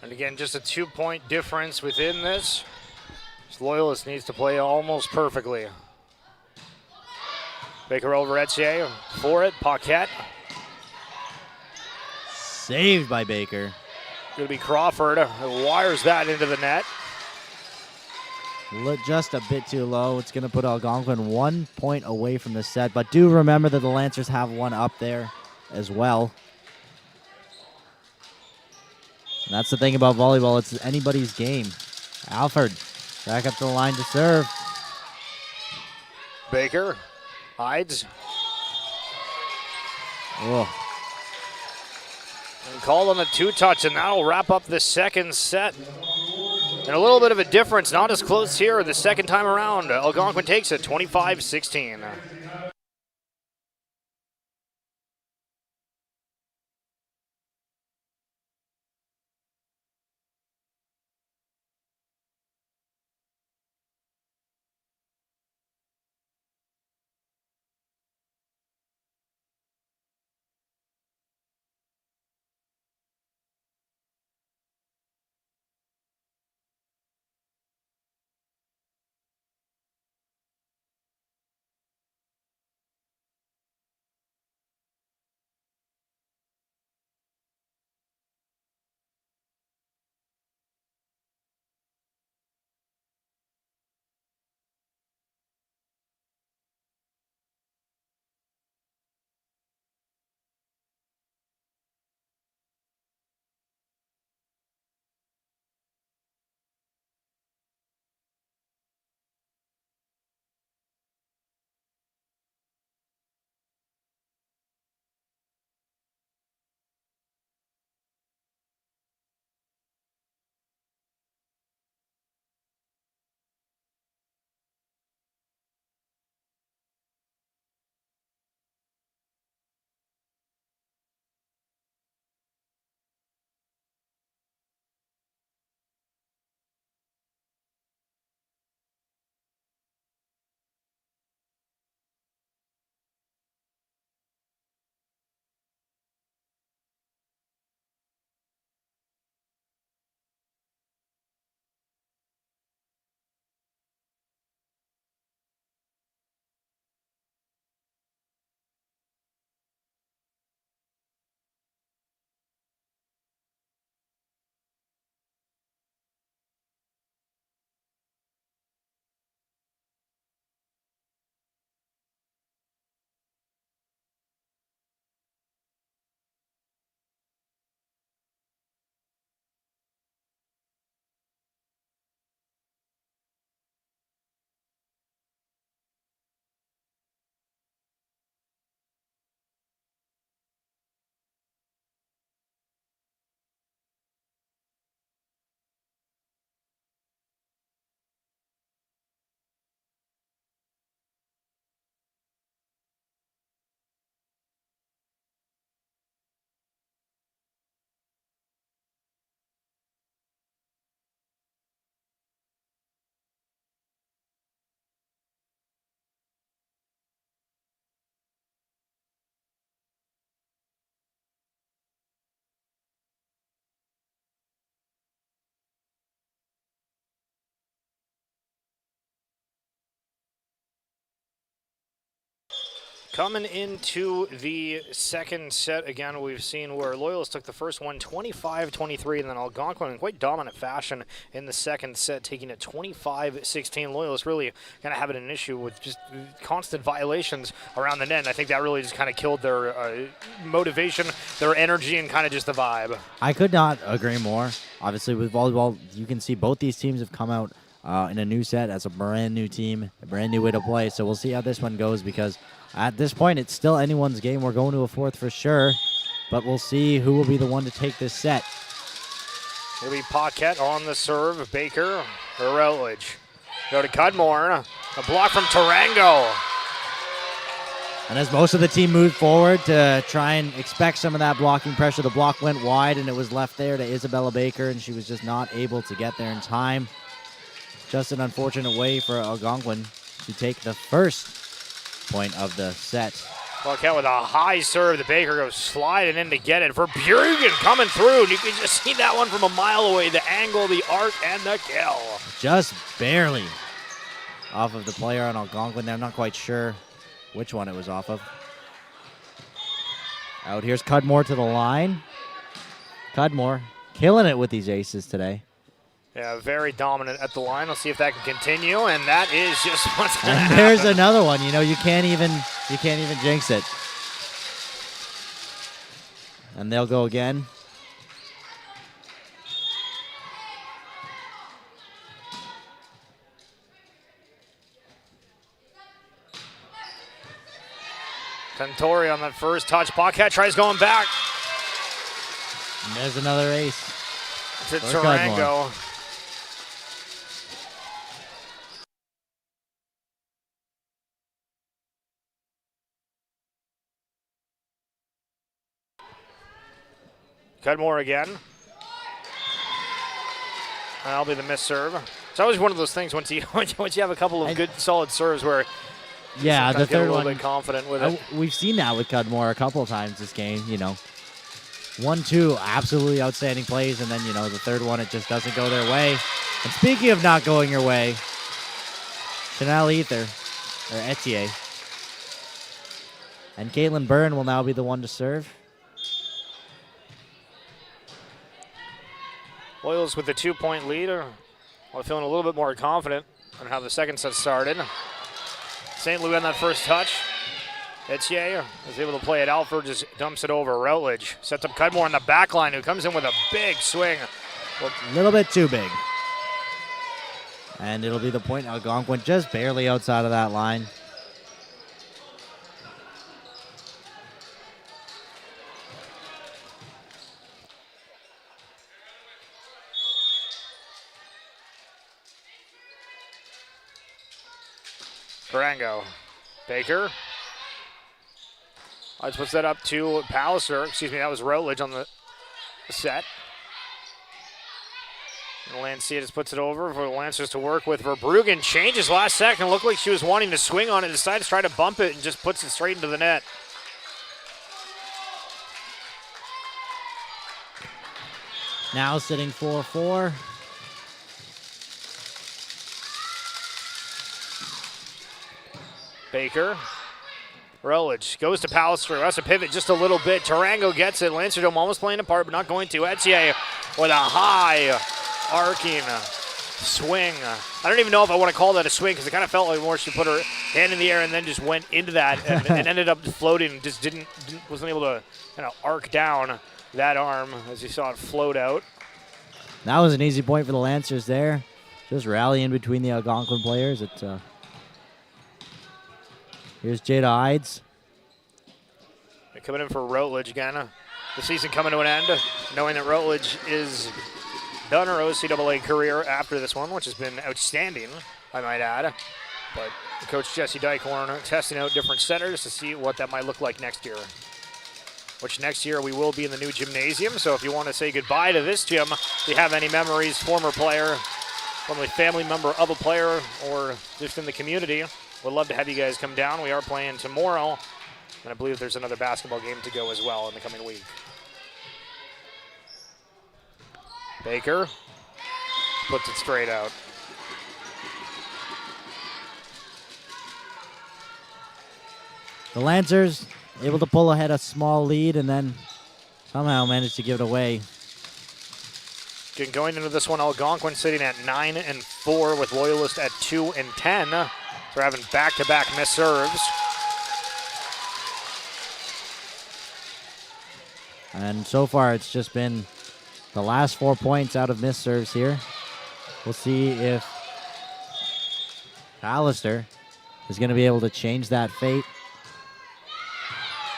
And again, just a 2-point difference within this. Loyalist needs to play almost perfectly. Baker over Etier for it. Paquette. Saved by Baker. Going to be Crawford. Wires that into the net. Just a bit too low. It's going to put Algonquin 1 point away from the set. But do remember that the Lancers have one up there as well. And that's the thing about volleyball. It's anybody's game. Alford back up to the line to serve. Baker. Ides. Oh. And called on the 2-touch, and that'll wrap up the second set. And a little bit of a difference, not as close here the second time around. Algonquin takes it 25-16. Coming into the second set, again, we've seen where Loyalist took the first one 25-23, and then Algonquin in quite dominant fashion in the second set, taking it 25-16. Loyalist really kind of having an issue with just constant violations around the net, and I think that really just kind of killed their motivation, their energy, and kind of just the vibe. I could not agree more. Obviously, with volleyball, you can see both these teams have come out in a new set as a brand new team, a brand new way to play. So we'll see how this one goes, because at this point, it's still anyone's game. We're going to a fourth for sure, but we'll see who will be the one to take this set. It'll be Paquette on the serve, Baker or Routledge. Go to Cudmore, a block from Tarango. And as most of the team moved forward to try and expect some of that blocking pressure, the block went wide and it was left there to Isabella Baker, and she was just not able to get there in time. Just an unfortunate way for Algonquin to take the first point of the set. Paquette with a high serve. The Baker goes sliding in to get it for Burgen coming through. And you can just see that one from a mile away. The angle, the arc, and the kill. Just barely off of the player on Algonquin there. I'm not quite sure which one it was off of. Out here's Cudmore to the line. Cudmore killing it with these aces today. Yeah, very dominant at the line. Let's see if that can continue, and that is just what's going to And happen. there's another one. You know, you can't even jinx it. And they'll go again. Tentori on that first touch. Paquette tries going back And there's another ace. to For Tarango. Cudmore. Cudmore again. And that'll be the missed serve. It's always one of those things once you have a couple of good solid serves where Yeah, you the sometimes get a third little one. bit confident with it. We've seen that with Cudmore a couple of times this game, you know. 1-2, absolutely outstanding plays, and then, you know, the third one, it just doesn't go their way. And speaking of not going your way, Chanel Ether, or Etier, and Caitlin Byrne will now be the one to serve. Loyals with the 2-point lead. Well, feeling a little bit more confident on how the second set started. St. Louis on that first touch. Etier is able to play it. Alford just dumps it over. Routledge sets up Cudmore on the back line, who comes in with a big swing. A little bit too big. And it'll be the point. Algonquin just barely outside of that line. Tarango. Baker. Let's put that up to Palliser. Excuse me, that was Routledge on the set. And Lancia just puts it over for the Lancers to work with. Verbruggen changes last second. Looked like she was wanting to swing on it. Decides to try to bump it and just puts it straight into the net. Now sitting 4-4. Baker. Routledge goes to Palliser. Has to pivot just a little bit. Tarango gets it. Lancerdome almost playing apart, but not going to. Etier with a high arcing swing. I don't even know if I want to call that a swing, because it kind of felt like more she put her hand in the air and then just went into that and ended up floating and just wasn't able to kind of arc down that arm as you saw it float out. That was an easy point for the Lancers there. Just rallying between the Algonquin players. Here's Jada Ides. They're coming in for Routledge again. The season coming to an end, knowing that Routledge is done her OCAA career after this one, which has been outstanding, I might add. But Coach Jesse Dykehorn testing out different setters to see what that might look like next year. Which next year we will be in the new gymnasium, so if you want to say goodbye to this gym, if you have any memories, former player, formerly family member of a player, or just in the community, we'd love to have you guys come down. We are playing tomorrow, and I believe there's another basketball game to go as well in the coming week. Baker puts it straight out. The Lancers able to pull ahead a small lead and then somehow managed to give it away. Going into this one, Algonquin sitting at 9-4 with Loyalist at 2-10. They're having back-to-back missed serves. And so far, it's just been the last 4 points out of missed serves here. We'll see if Pallister is going to be able to change that fate.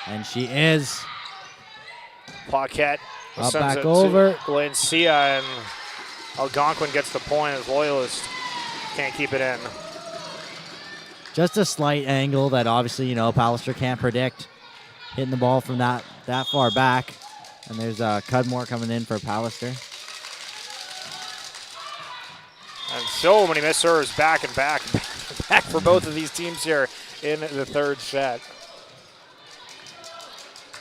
And she is. Paquette Up sends back it over. to Valencia, and Algonquin gets the point as Loyalist can't keep it in. Just a slight angle that obviously, Pallister can't predict. Hitting the ball from that far back. And there's Cudmore coming in for Pallister. And so many missed serves back and back for both of these teams here in the third set.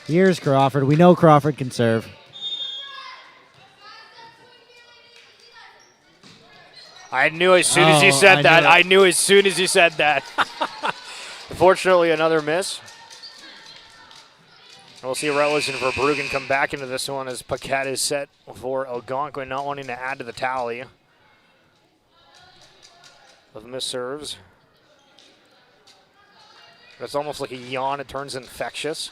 Here's Crawford. We know Crawford can serve. I knew as soon as you said that. I knew as soon as you said that. Unfortunately, another miss. We'll see Rutledge and Verbruggen come back into this one as Paquette is set for Algonquin, not wanting to add to the tally of missed serves. That's almost like a yawn. It turns infectious.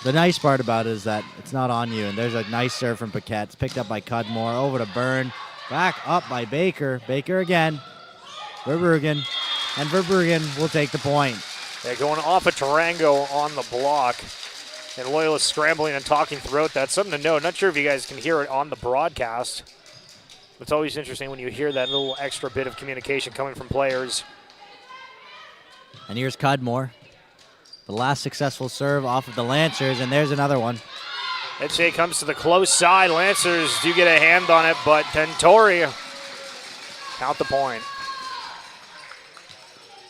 The nice part about it is that it's not on you, and there's a nice serve from Paquette. It's picked up by Cudmore, over to Byrne, back up by Baker. Baker again, Verbruggen, and Verbruggen will take the point. Yeah, going off of Tarango on the block, and Loyalist scrambling and talking throughout that. Something to note, not sure if you guys can hear it on the broadcast. It's always interesting when you hear that little extra bit of communication coming from players. And here's Cudmore. The last successful serve off of the Lancers, and there's another one. HA comes to the close side. Lancers do get a hand on it, but Tentori count the point.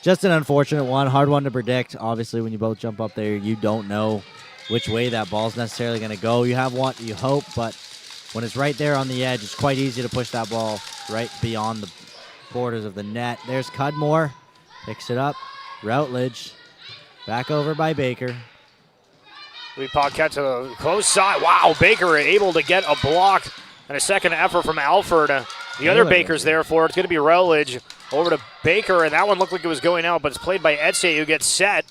Just an unfortunate one, hard one to predict. Obviously, when you both jump up there, you don't know which way that ball's necessarily going to go. You have what you hope, but when it's right there on the edge, it's quite easy to push that ball right beyond the borders of the net. There's Cudmore, picks it up. Routledge. Back over by Baker. We Paquette to the close side. Wow, Baker able to get a block and a second effort from Alford. The other Baker's there for it. It's going to be Routledge over to Baker, and that one looked like it was going out, but it's played by Etse, who gets set.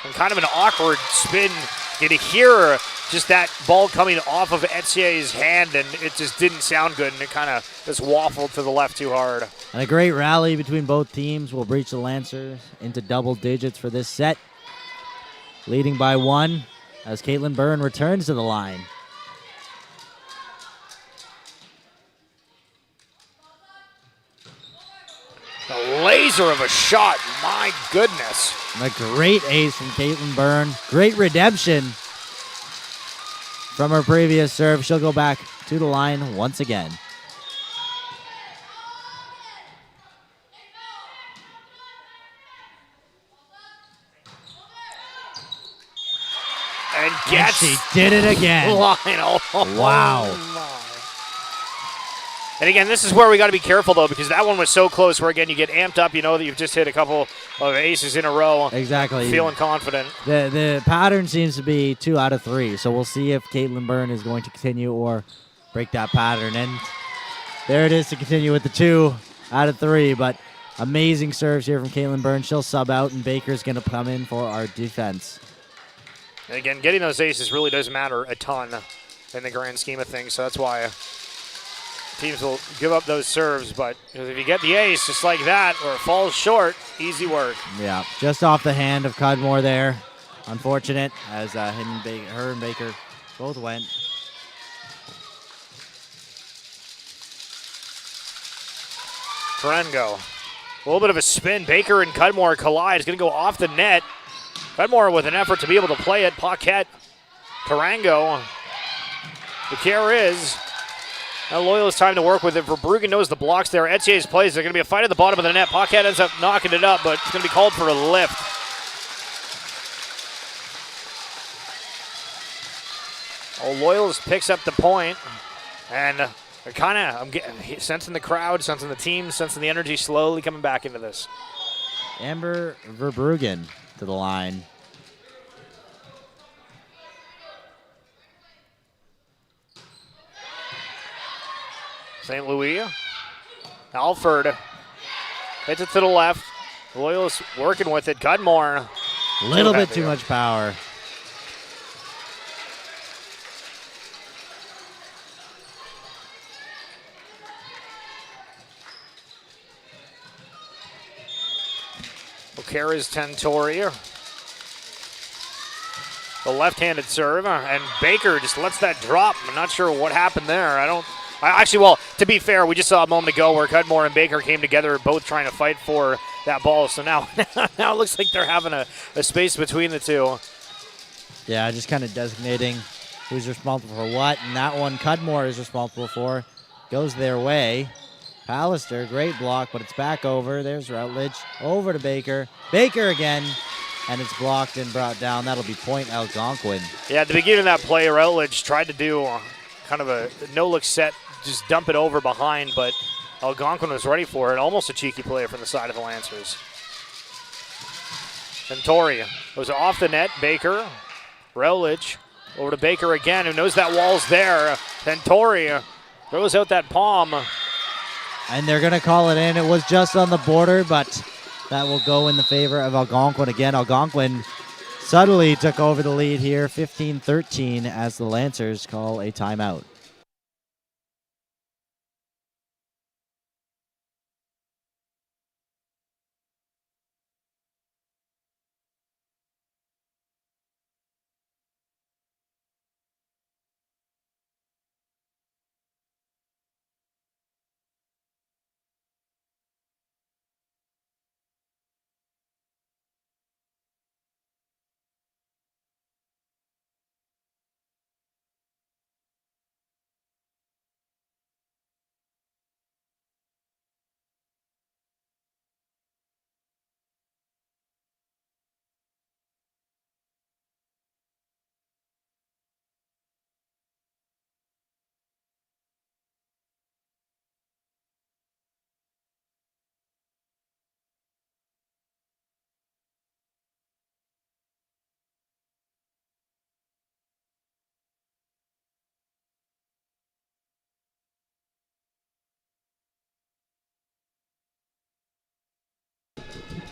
And kind of an awkward spin. You can hear just that ball coming off of Etse's hand, and it just didn't sound good, and it kind of just waffled to the left too hard. And a great rally between both teams will breach the Lancers into double digits for this set. Leading by 1 as Caitlin Byrne returns to the line. A laser of a shot, my goodness. And a great ace from Caitlin Byrne. Great redemption from her previous serve. She'll go back to the line once again. And gets she did it again. Line. Oh, wow. My. And again, this is where we got to be careful, though, because that one was so close where, again, you get amped up. You know that you've just hit a couple of aces in a row. Exactly. Feeling confident. The pattern seems to be 2 out of 3. So we'll see if Caitlin Byrne is going to continue or break that pattern. And there it is to continue with the 2 out of 3. But amazing serves here from Caitlin Byrne. She'll sub out, and Baker's going to come in for our defense. And again, getting those aces really does matter a ton in the grand scheme of things. So that's why teams will give up those serves. But if you get the ace just like that or it falls short, easy work. Yeah, just off the hand of Cudmore there. Unfortunate as her and Baker both went. Tarango. A little bit of a spin. Baker and Cudmore collide. It's going to go off the net. Cudmore with an effort to be able to play it. Paquette, Tarango. The care is now Loyalist time to work with it. Verbruggen knows the blocks there. Etie's plays. There's going to be a fight at the bottom of the net. Paquette ends up knocking it up, but it's going to be called for a lift. Loyalist picks up the point, and I'm getting sensing the crowd, sensing the team, sensing the energy slowly coming back into this. Amber Verbruggen to the line. St. Louis. Alford hits it to the left. Loyalist working with it. Cudmore. A little bit too much power. O'Kara's Tentori. The left-handed serve, and Baker just lets that drop. I'm not sure what happened there. Well, to be fair, we just saw a moment ago where Cudmore and Baker came together, both trying to fight for that ball. So now it looks like they're having a space between the two. Yeah, just kind of designating who's responsible for what, and that one Cudmore is responsible for. Goes their way. Pallister, great block, but it's back over. There's Routledge. Over to Baker. Baker again, and it's blocked and brought down. That'll be point Algonquin. Yeah, at the beginning of that play, Routledge tried to do kind of a no-look set, just dump it over behind, but Algonquin was ready for it. Almost a cheeky play from the side of the Lancers. Tentori was off the net. Baker, Routledge, over to Baker again, who knows that wall's there. Tentori throws out that palm. And they're going to call it in. It was just on the border, but that will go in the favor of Algonquin again. Algonquin subtly took over the lead here, 15-13, as the Lancers call a timeout.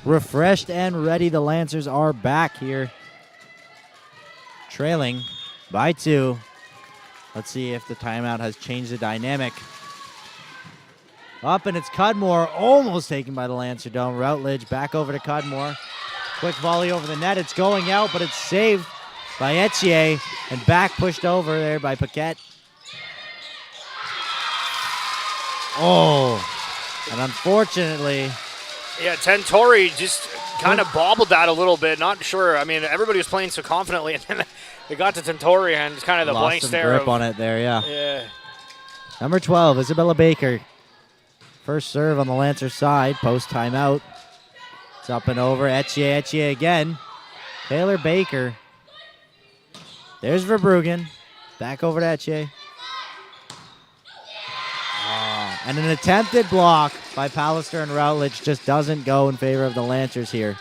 Refreshed and ready, the Lancers are back here. Trailing by 2. Let's see if the timeout has changed the dynamic. Up, and it's Cudmore, almost taken by the Lancer Dome. Routledge back over to Cudmore. Quick volley over the net. It's going out, but it's saved by Etier, and back pushed over there by Paquette. Oh, and unfortunately... Yeah, Tentori just kind of bobbled that a little bit. Not sure. I mean, everybody was playing so confidently, and then it got to Tentori, and it's kind of the blank stare. Grip on it there, yeah. Yeah. Number 12, Isabella Baker. First serve on the Lancer side, post timeout. It's up and over. Etier again. Taylor Baker. There's Verbruggen. Back over to Etier. And an attempted block by Pallister, and Routledge just doesn't go in favor of the Lancers here.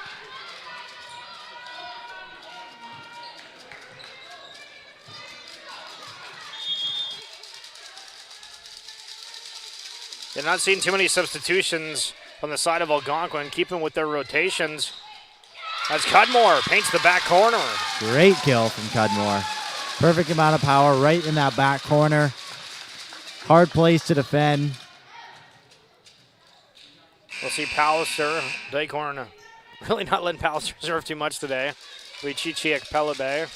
They're not seeing too many substitutions on the side of Algonquin, keeping with their rotations. As Cudmore paints the back corner. Great kill from Cudmore. Perfect amount of power right in that back corner. Hard place to defend. We'll see Pallister, Daycorn, really not letting Pallister serve too much today. Richichiak Pelabe.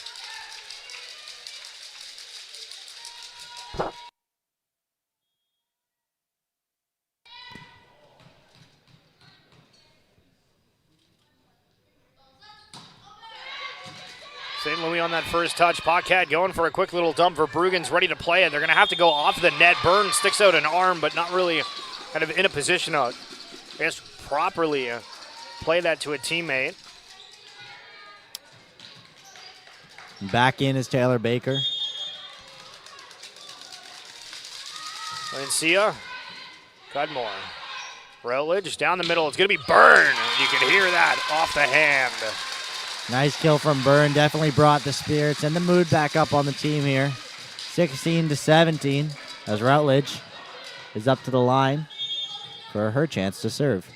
St. Louis on that first touch. Paquette going for a quick little dump. Verbruggen's ready to play it. They're going to have to go off the net. Burns sticks out an arm, but not really kind of in a position to, I guess, properly play that to a teammate. Back in is Taylor Baker. Valencia, Cudmore. Rowledge down the middle. It's going to be Byrne. You can hear that off the hand. Nice kill from Byrne. Definitely brought the spirits and the mood back up on the team here. 16-17 as Routledge is up to the line for her chance to serve.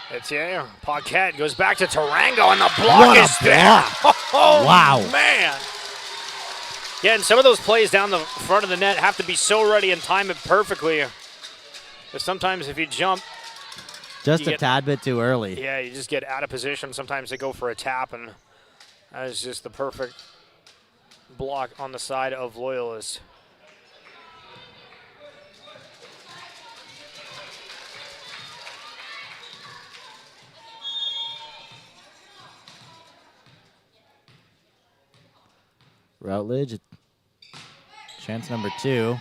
It's Paquette goes back to Tarango, and the block is there. Oh, wow. Man. Yeah, and some of those plays down the front of the net have to be so ready and time it perfectly. Because sometimes if you jump, just a tad bit too early. Yeah, you just get out of position. Sometimes they go for a tap, and that is just the perfect block on the side of Loyalist. Routledge, chance number 2.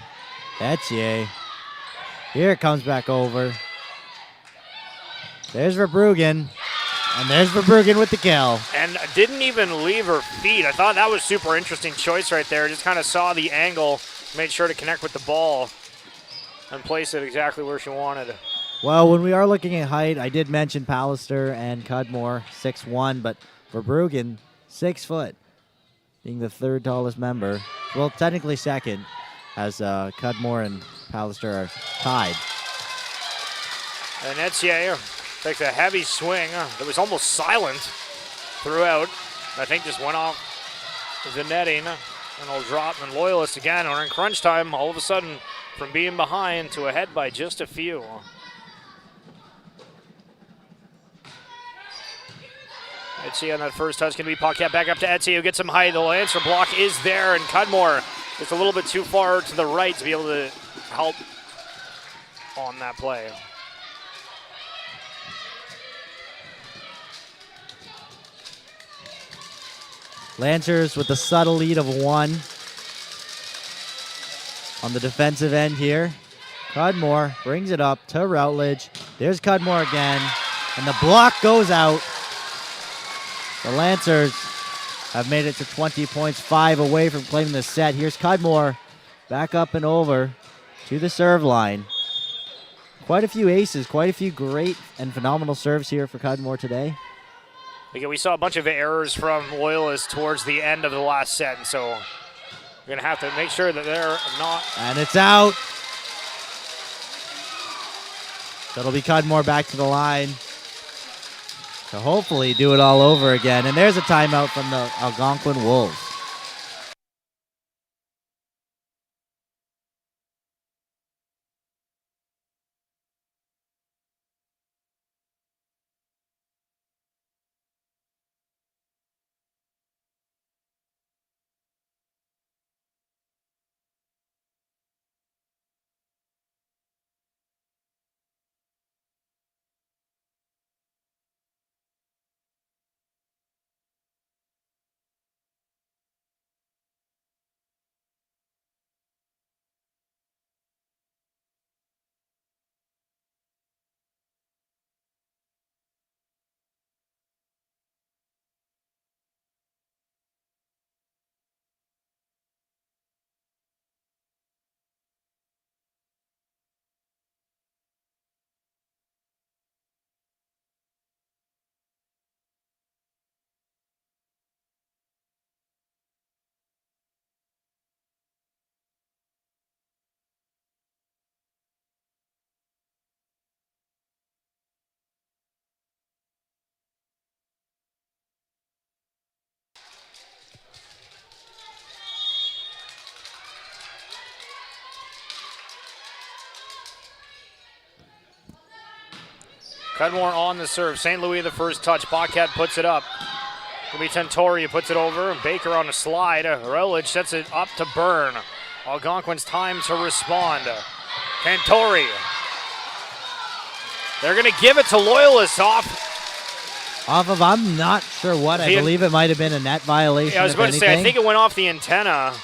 Etier. Here it comes back over. There's Verbruggen. And there's Verbruggen with the kill. And didn't even leave her feet. I thought that was super interesting choice right there. Just kind of saw the angle, made sure to connect with the ball, and place it exactly where she wanted. Well, when we are looking at height, I did mention Pallister and Cudmore, 6'1", but Verbruggen, 6 foot. Being the 3rd tallest member. Well, technically 2nd, as Cudmore and Pallister are tied. And Etier takes a heavy swing that was almost silent throughout. I think just went off the netting, and it'll drop. And Loyalist again are in crunch time. All of a sudden, from being behind to ahead by just a few. Etier on that first touch can be Paquette back up to Etier, who gets some height. The Lancer block is there, and Cudmore is a little bit too far to the right to be able to help on that play. Lancers with a subtle lead of 1 on the defensive end here. Cudmore brings it up to Routledge. There's Cudmore again, and the block goes out. The Lancers have made it to 20 points, 5 away from claiming the set. Here's Cudmore back up and over to the serve line. Quite a few aces, quite a few great and phenomenal serves here for Cudmore today. Again, we saw a bunch of errors from Loyalists towards the end of the last set, and so we're going to have to make sure that they're not. And it's out. That'll be Cudmore back to the line to hopefully do it all over again. And there's a timeout from the Algonquin Wolves. Cudmore on the serve. St. Louis the first touch. Paquette puts it up. It'll be Tentori who puts it over. Baker on a slide. Routledge sets it up to Byrne. Algonquin's time to respond. Tentori. They're going to give it to Loyalists off of, I'm not sure what. I believe it might have been a net violation. Yeah, I was about to say, I think it went off the antenna.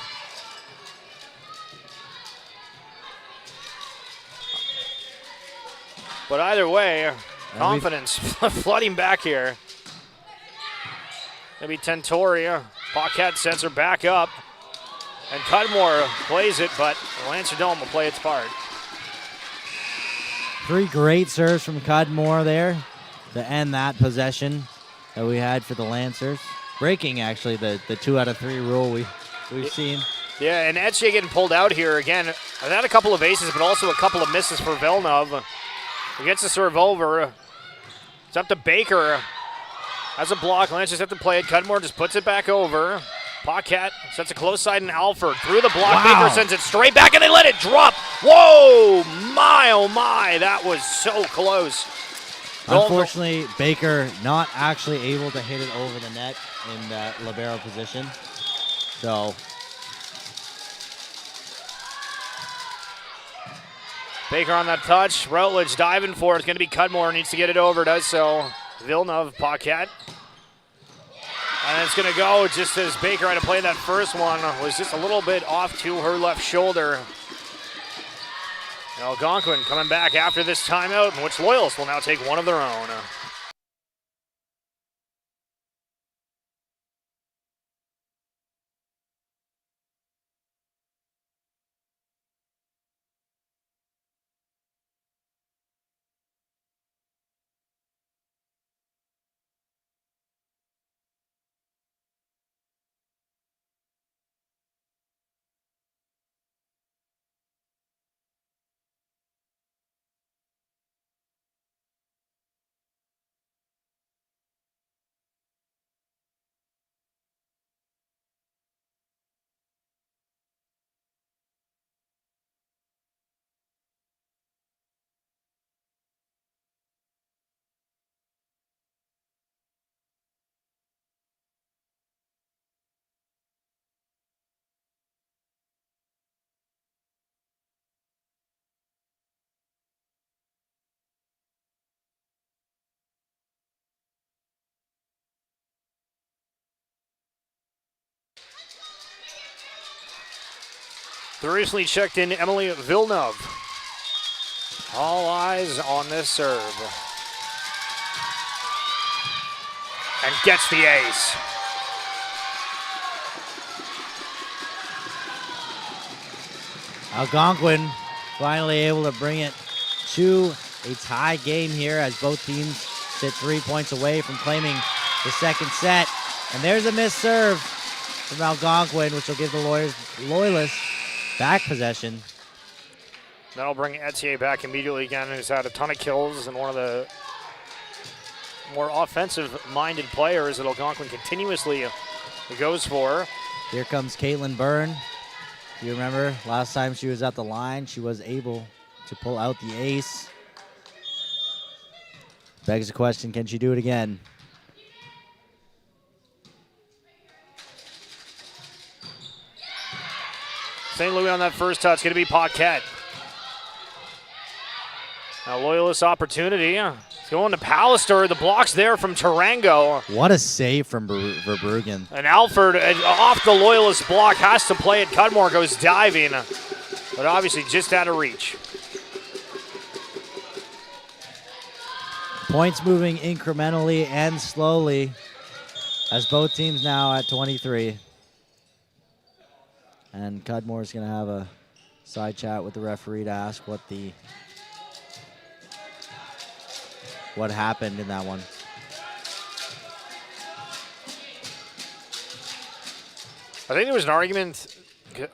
But either way, confidence flooding back here. Maybe Tentori. Paquette sets her back up. And Cudmore plays it, but Lancerdome will play its part. 3 great serves from Cudmore there to end that possession that we had for the Lancers. Breaking, actually, the 2 out of 3 rule we've seen. Yeah, and Etier getting pulled out here again. I've had a couple of aces, but also a couple of misses for Villeneuve. He gets the serve over. It's up to Baker. Has a block. Lancers have to play it. Cudmore just puts it back over. Paquette sets a close side in Alford. Through the block. Wow. Baker sends it straight back, and they let it drop. Whoa! My, oh my. That was so close. Unfortunately, Baker not actually able to hit it over the net in that libero position. So Baker on that touch. Routledge diving for it. It's going to be Cudmore. Needs to get it over. Does so. Villeneuve, Paquette. And it's going to go just as Baker had to play that first one. Was just a little bit off to her left shoulder. Algonquin coming back after this timeout, in which Loyalist will now take one of their own. The recently checked in Emily Villeneuve. All eyes on this serve. And gets the ace. Algonquin finally able to bring it to a tie game here as both teams sit 3 points away from claiming the second set. And there's a missed serve from Algonquin, which will give the Loyalists back possession. That'll bring Etier back immediately again, who's had a ton of kills and one of the more offensive-minded players that Algonquin continuously goes for. Here comes Caitlin Byrne. Do you remember last time she was at the line, she was able to pull out the ace. Begs the question, can she do it again? St. Louis on that first touch, going to be Paquette. Now Loyalist opportunity. It's going to Pallister. The block's there from Tarango. What a save from Verbruggen. And Alford off the Loyalist block has to play it. Cudmore goes diving, but obviously just out of reach. Points moving incrementally and slowly as both teams now at 23. And Cudmore's going to have a side chat with the referee to ask what happened in that one. I think there was an argument.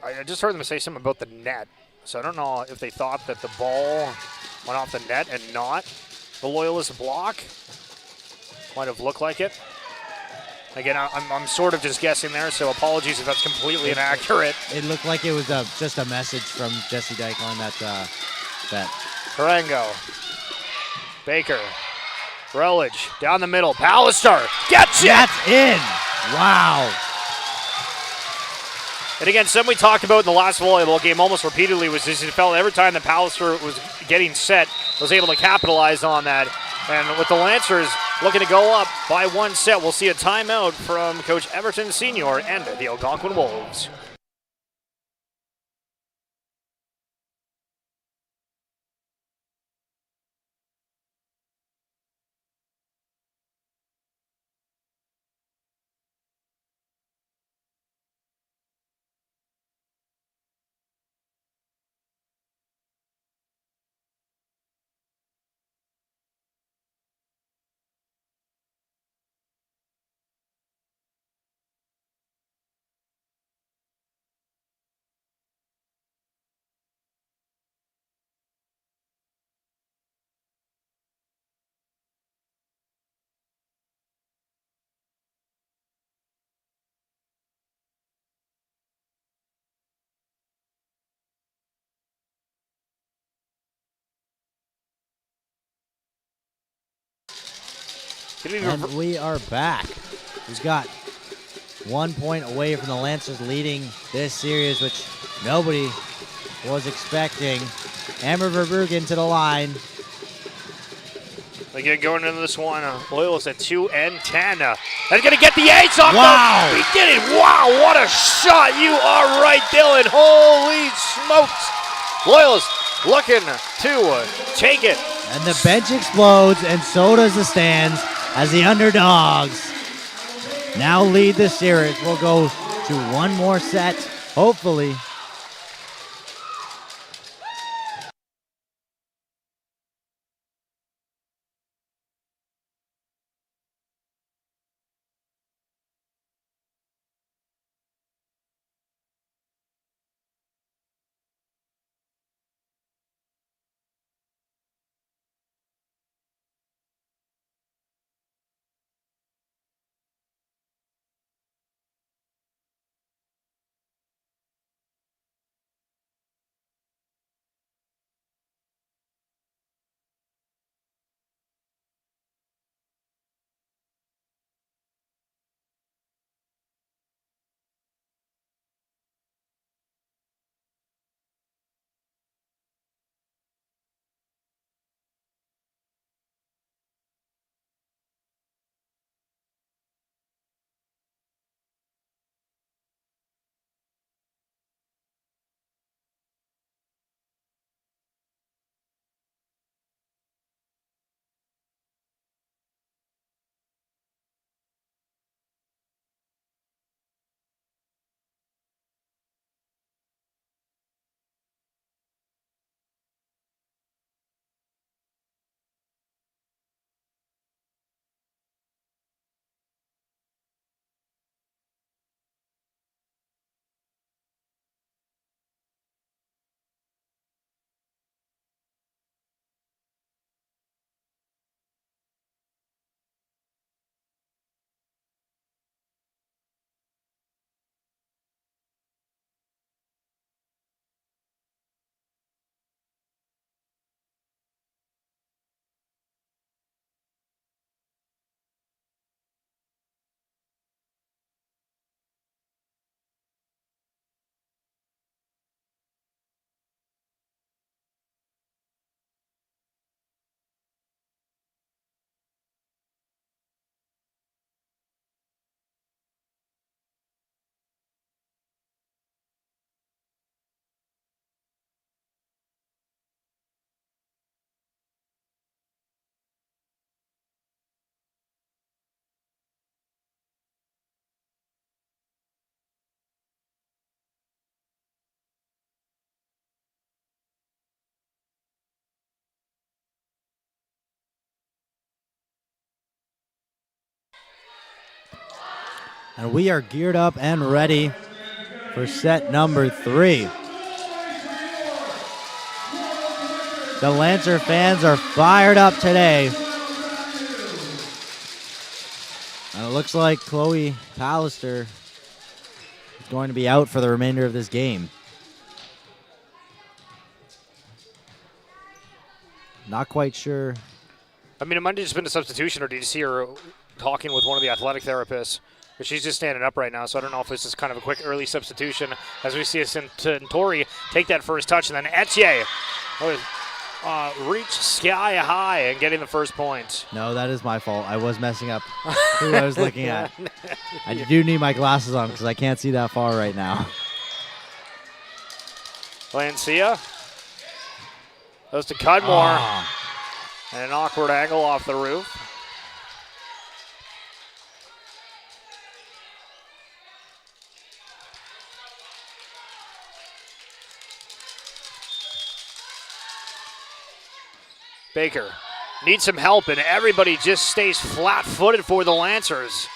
I just heard them say something about the net. So I don't know if they thought that the ball went off the net and not the Loyalist block. Might have looked like it. Again, I'm sort of just guessing there, so apologies if that's completely inaccurate. It looked like it was just a message from Jesse Dyke on that. Tarango. Baker. Routledge down the middle. Pallister gets it! That's in! Wow. And again, something we talked about in the last volleyball game almost repeatedly was just it felt every time that Pallister was getting set, was able to capitalize on that. And with the Lancers looking to go up by 1 set, we'll see a timeout from Coach Everton Sr. and the Algonquin Wolves. And we are back. We've got 1 point away from the Lancers leading this series, which nobody was expecting. Amber Verbruggen to the line. Again, going into this one, Loyalist at 2 and 10. That's going to get the ace off. Wow. He did it. Wow, what a shot. You are right, Dylan. Holy smokes. Loyalist looking to take it. And the bench explodes, and so does the stands, as the underdogs now lead the series. We'll go to one more set, hopefully. And we are geared up and ready for set number 3. The Lancer fans are fired up today. And it looks like Chloe Pallister is going to be out for the remainder of this game. Not quite sure. I mean, it might have just been a substitution, or did you see her talking with one of the athletic therapists? But she's just standing up right now, so I don't know if this is kind of a quick early substitution as we see Centauri take that first touch, and then Etier reach sky high and getting the first point. No, that is my fault. I was messing up who I was looking at. I do need my glasses on because I can't see that far right now. Lancia goes to Cudmore, and an awkward angle off the roof. Baker needs some help, and everybody just stays flat-footed for the Lancers.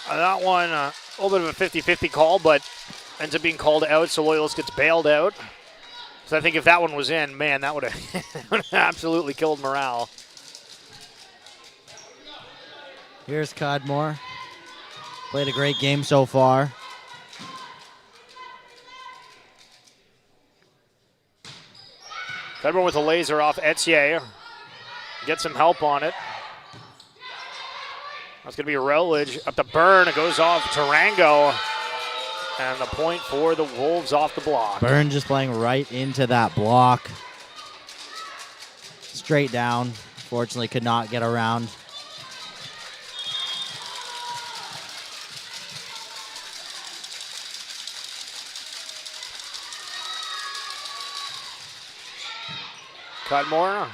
That one, a little bit of a 50-50 call, but ends up being called out, so Loyalist gets bailed out. So I think if that one was in, man, that would have absolutely killed morale. Here's Cudmore. Played a great game so far. Cudmore with a laser off Etier. Get some help on it. That's going to be Rowledge up the burn. It goes off Tarango. And the point for the Wolves off the block. Byrne just playing right into that block. Straight down. Fortunately could not get around. Cudmore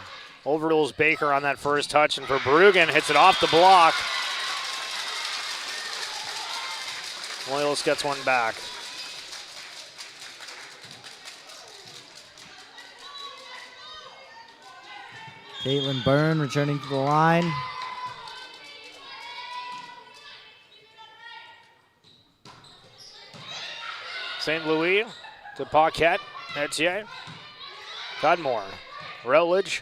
overrules Baker on that first touch, and Verbruggen hits it off the block. Loyalist gets one back. Caitlin Byrne returning to the line. St. Louis to Paquette. Etier. Cudmore. Rowledge.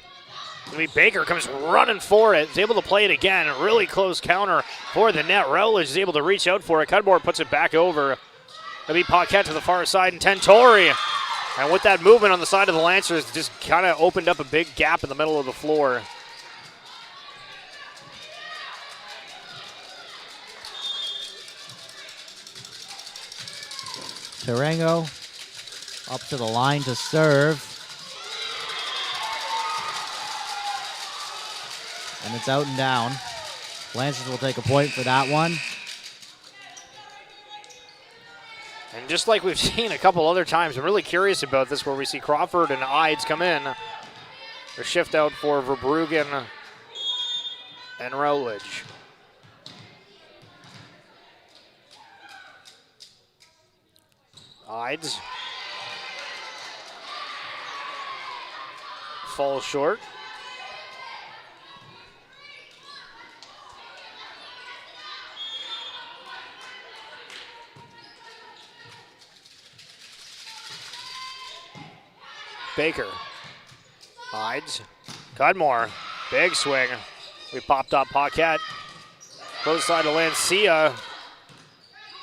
Baker comes running for it. Is able to play it again. A really close counter for the net. Rowledge is able to reach out for it. Cudmore puts it back over. It'll be Paquette to the far side and Tentori. And with that movement on the side of the Lancers, just kind of opened up a big gap in the middle of the floor. Tarango up to the line to serve. And it's out and down. Lancers will take a point for that one. And just like we've seen a couple other times, I'm really curious about this where we see Crawford and Ides come in. A shift out for Verbruggen and Rowledge. Ides falls short. Baker. Hides. Cudmore. Big swing. We popped up Paquette. Close side to Lancia.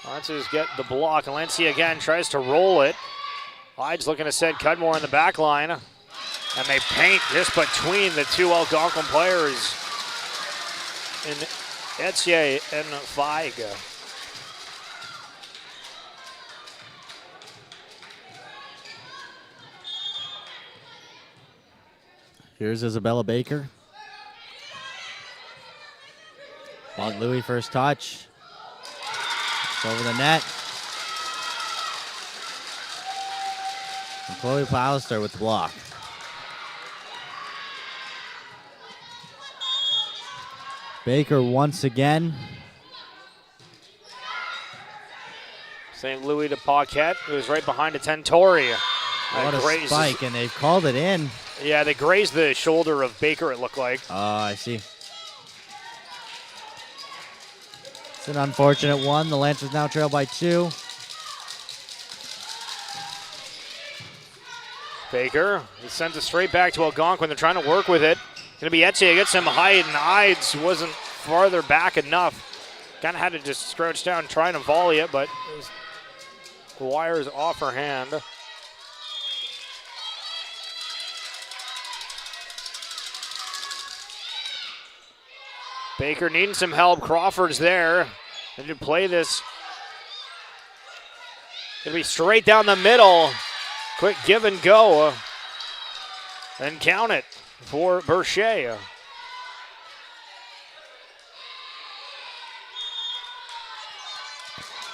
Lancers get the block. And Lancia again tries to roll it. Hides looking to send Cudmore in the back line. And they paint just between the two Algonquin players in Etier and Feig. Here's Isabella Baker. Mont Louis first touch. It's over the net. And Chloe Pallister with the block. Baker once again. St. Louis to Paquette, who is right behind a Tentori. What a spike, and they've called it in. Yeah, they grazed the shoulder of Baker, it looked like. Oh, I see. It's an unfortunate one. The Lancers now trail by 2. Baker, he sends it straight back to Algonquin. They're trying to work with it. Going to be Etier, gets some height, and Ides wasn't farther back enough. Kind of had to just scrouch down trying to volley it, but the wire is off her hand. Baker needing some help. Crawford's there. They need to play this. Gonna be straight down the middle. Quick give and go. And count it for Berchet.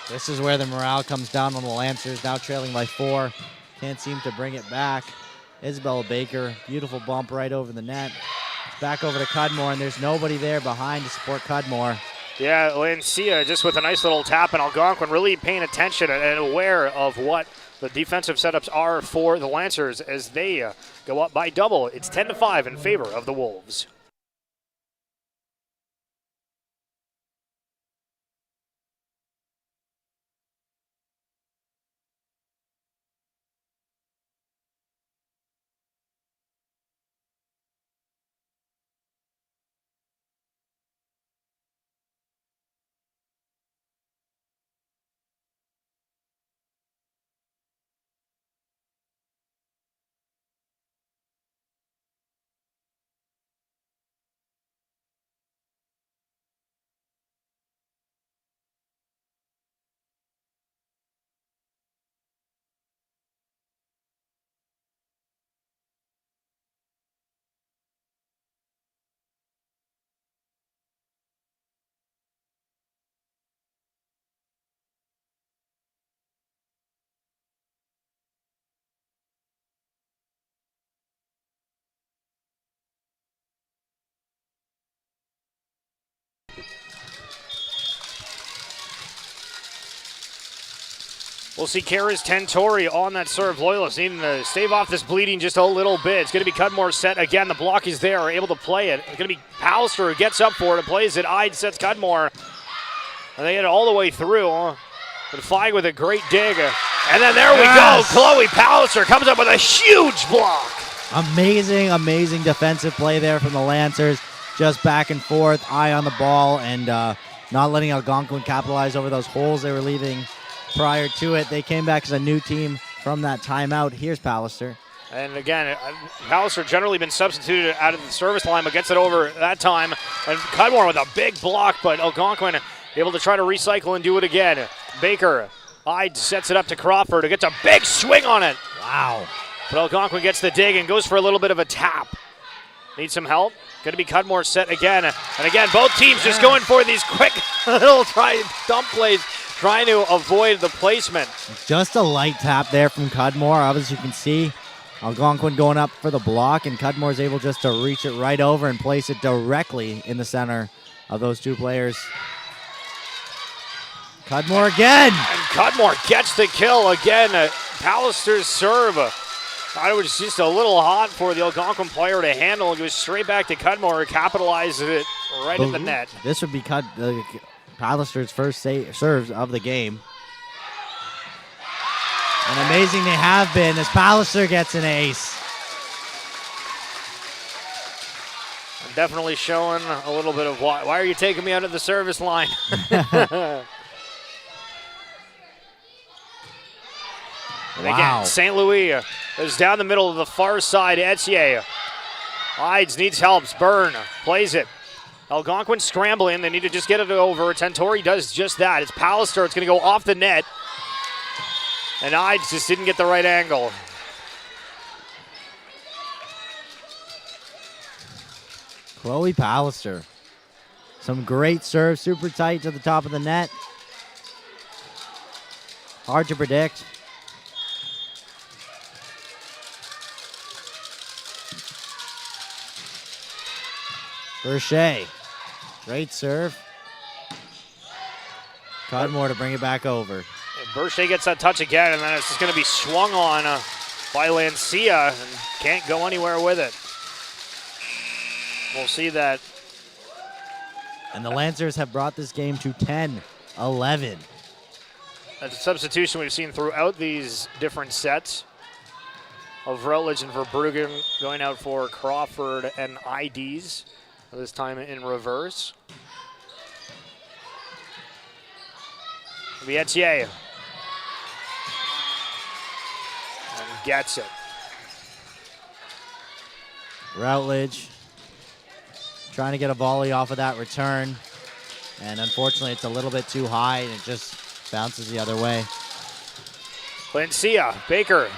This is where the morale comes down on the Lancers, now trailing by 4. Can't seem to bring it back. Isabella Baker, beautiful bump right over the net. Back over to Cudmore, and there's nobody there behind to support Cudmore. Yeah, Lancia just with a nice little tap, and Algonquin really paying attention and aware of what the defensive setups are for the Lancers as they go up by double. It's 10-5 in favor of the Wolves. We'll see Karis Tentori on that serve. Loyalist needing to stave off this bleeding just a little bit. It's going to be Cudmore set again. The block is there, able to play it. It's going to be Pallister who gets up for it and plays it. Ide sets Cudmore. And they get it all the way through. But Feig with a great dig. And then there we go. Chloe Pallister comes up with a huge block. Amazing, amazing defensive play there from the Lancers. Just back and forth, eye on the ball, and not letting Algonquin capitalize over those holes they were leaving prior to it. They came back as a new team from that timeout. Here's Pallister. And again, Pallister generally been substituted out of the service line, but gets it over that time. And Cudmore with a big block, but Algonquin able to try to recycle and do it again. Baker, Ide sets it up to Crawford, who gets a big swing on it. Wow. But Algonquin gets the dig and goes for a little bit of a tap. Need some help. Going to be Cudmore set again. And again, both teams just going for these quick little dump plays, trying to avoid the placement. Just a light tap there from Cudmore. Obviously, you can see Algonquin going up for the block, and Cudmore's able just to reach it right over and place it directly in the center of those two players. Cudmore again. And Cudmore gets the kill again. Pallister's serve. Thought it was just a little hot for the Algonquin player to handle. It goes straight back to Cudmore, who capitalizes it right in the net. This would be Pallister's first serves of the game. And amazing they have been as Pallister gets an ace. I'm definitely showing a little bit of why are you taking me out of the service line? And Wow. again, St. Louis is down the middle of the far side. Etier. Ides needs help. Byrne plays it. Algonquin scrambling. They need to just get it over. Tentori does just that. It's Pallister. It's going to go off the net. And Ides just didn't get the right angle. Chloe Pallister. Some great serves, super tight to the top of the net. Hard to predict. Berchet. Great serve. Cudmore to bring it back over. Berchet gets that touch again, and then it's just going to be swung on by Lancia and can't go anywhere with it. We'll see that. And the Lancers have brought this game to 10-11. That's a substitution we've seen throughout these different sets of Rutledge and Verbruggen going out for Crawford and IDs, this time in reverse. Vietier. And gets it. Routledge trying to get a volley off of that return. And unfortunately, it's a little bit too high, and it just bounces the other way. Lancia, Baker,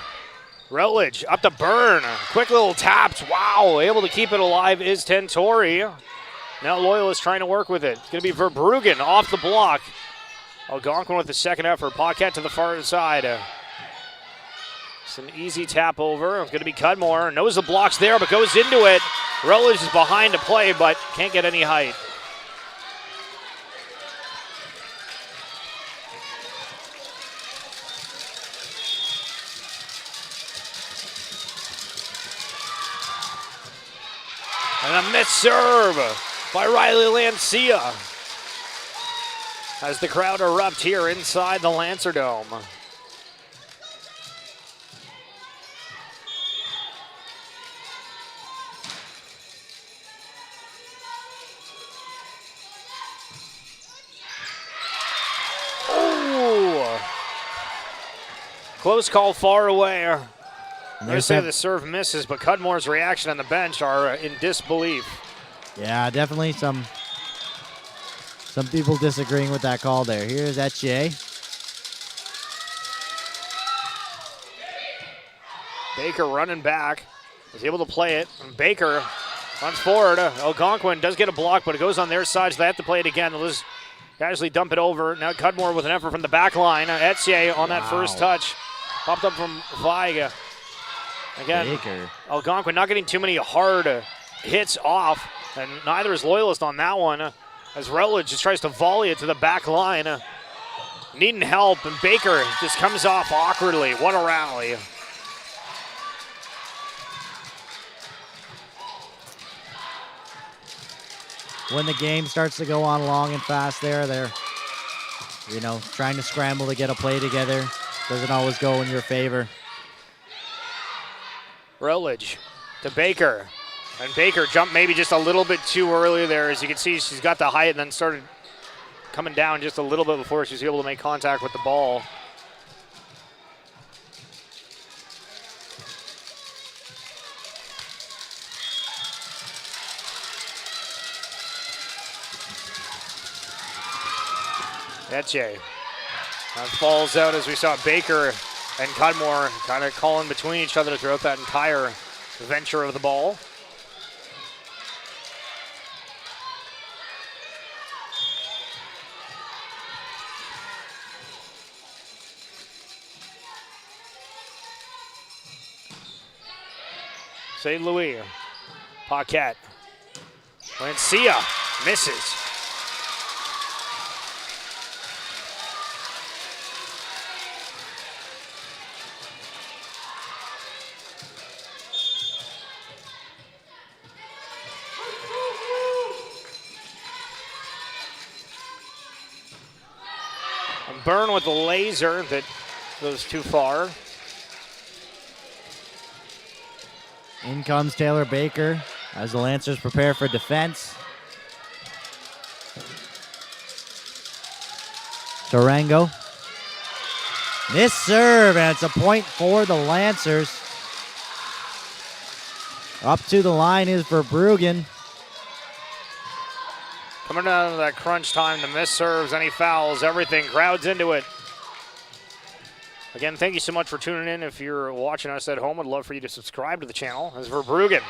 Routledge up to Byrne. Quick little taps. Wow, able to keep it alive is Tentori. Now Loyalist trying to work with it. It's going to be Verbruggen off the block. Algonquin with the second effort. Paquette to the far side. It's an easy tap over. It's going to be Cudmore. Knows the block's there, but goes into it. Routledge is behind to play, but can't get any height. And a missed serve by Riley Lancia as the crowd erupt here inside the Lancer Dome. Oh! Close call far away. They say the serve misses, but Cudmore's reaction on the bench are in disbelief. Yeah, definitely some people disagreeing with that call there. Here's Etier. Baker running back. Was able to play it. And Baker runs forward. Algonquin does get a block, but it goes on their side, so they have to play it again. They'll just casually dump it over. Now Cudmore with an effort from the back line. Etier on that first touch. Popped up from Viga. Again, Baker. Algonquin not getting too many hard hits off, and neither is Loyalist on that one, as Routledge just tries to volley it to the back line. needing help, and Baker just comes off awkwardly. What a rally. When the game starts to go on long and fast there, they're, trying to scramble to get a play together. Doesn't always go in your favor. Rutledge to Baker. And Baker jumped maybe just a little bit too early there. As you can see, she's got the height and then started coming down just a little bit before she's able to make contact with the ball. Etche. And falls out as we saw Baker and Cudmore kind of calling between each other throughout that entire venture of the ball. St. Louis, Paquette. Lancia misses. And Byrne with the laser that goes too far. In comes Taylor Baker as the Lancers prepare for defense. Durango. This serve, and it's a point for the Lancers. Up to the line is Verbruggen. Coming down to that crunch time, the miss serves, any fouls, everything crowds into it. Again, thank you so much for tuning in. If you're watching us at home, I'd love for you to subscribe to the channel. As Verbruggen,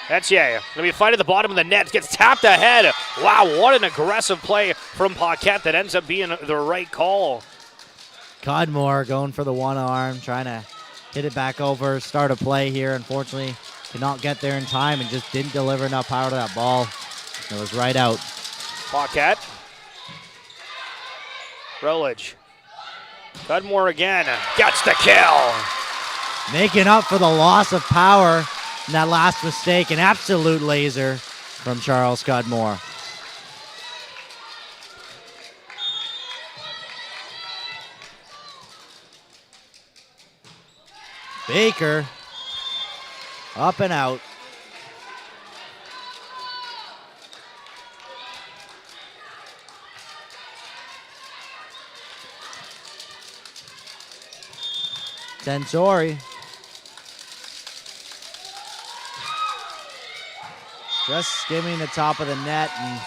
Etche, going to be a fight at the bottom of the net, gets tapped ahead. Wow, what an aggressive play from Paquette that ends up being the right call. Cudmore going for the one arm, trying to hit it back over, start a play here. Unfortunately, could not get there in time and just didn't deliver enough power to that ball. It was right out. Paquette. Rutledge. Cudmore again, gets the kill. Making up for the loss of power in that last mistake. An absolute laser from Charles Cudmore. Baker up and out. Tensori. Just skimming the top of the net, and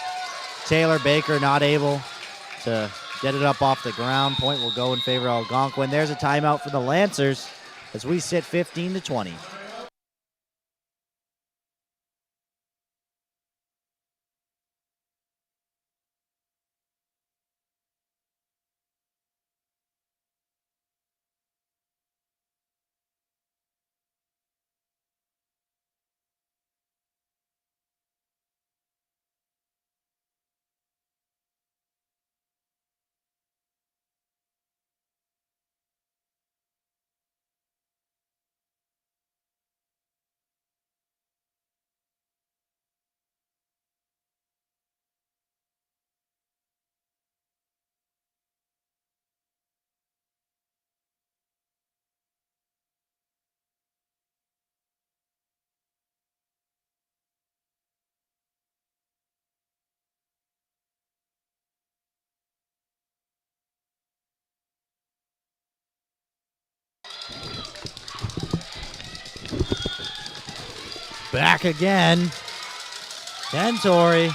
Taylor Baker not able to get it up off the ground. Point will go in favor of Algonquin. There's a timeout for the Lancers as we sit 15-20. Back again. Tentori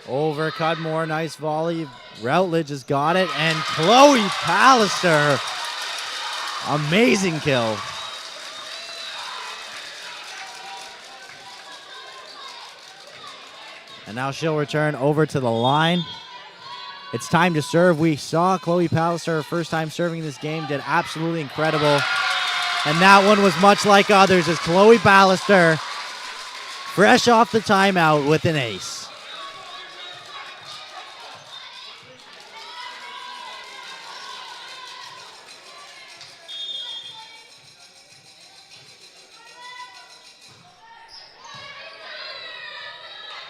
over Cudmore. Nice volley. Routledge has got it. And Chloe Pallister. Amazing kill. And now she'll return over to the line. It's time to serve. We saw Chloe Pallister, her first time serving this game, did absolutely incredible. And that one was much like others as Chloe Pallister, fresh off the timeout with an ace.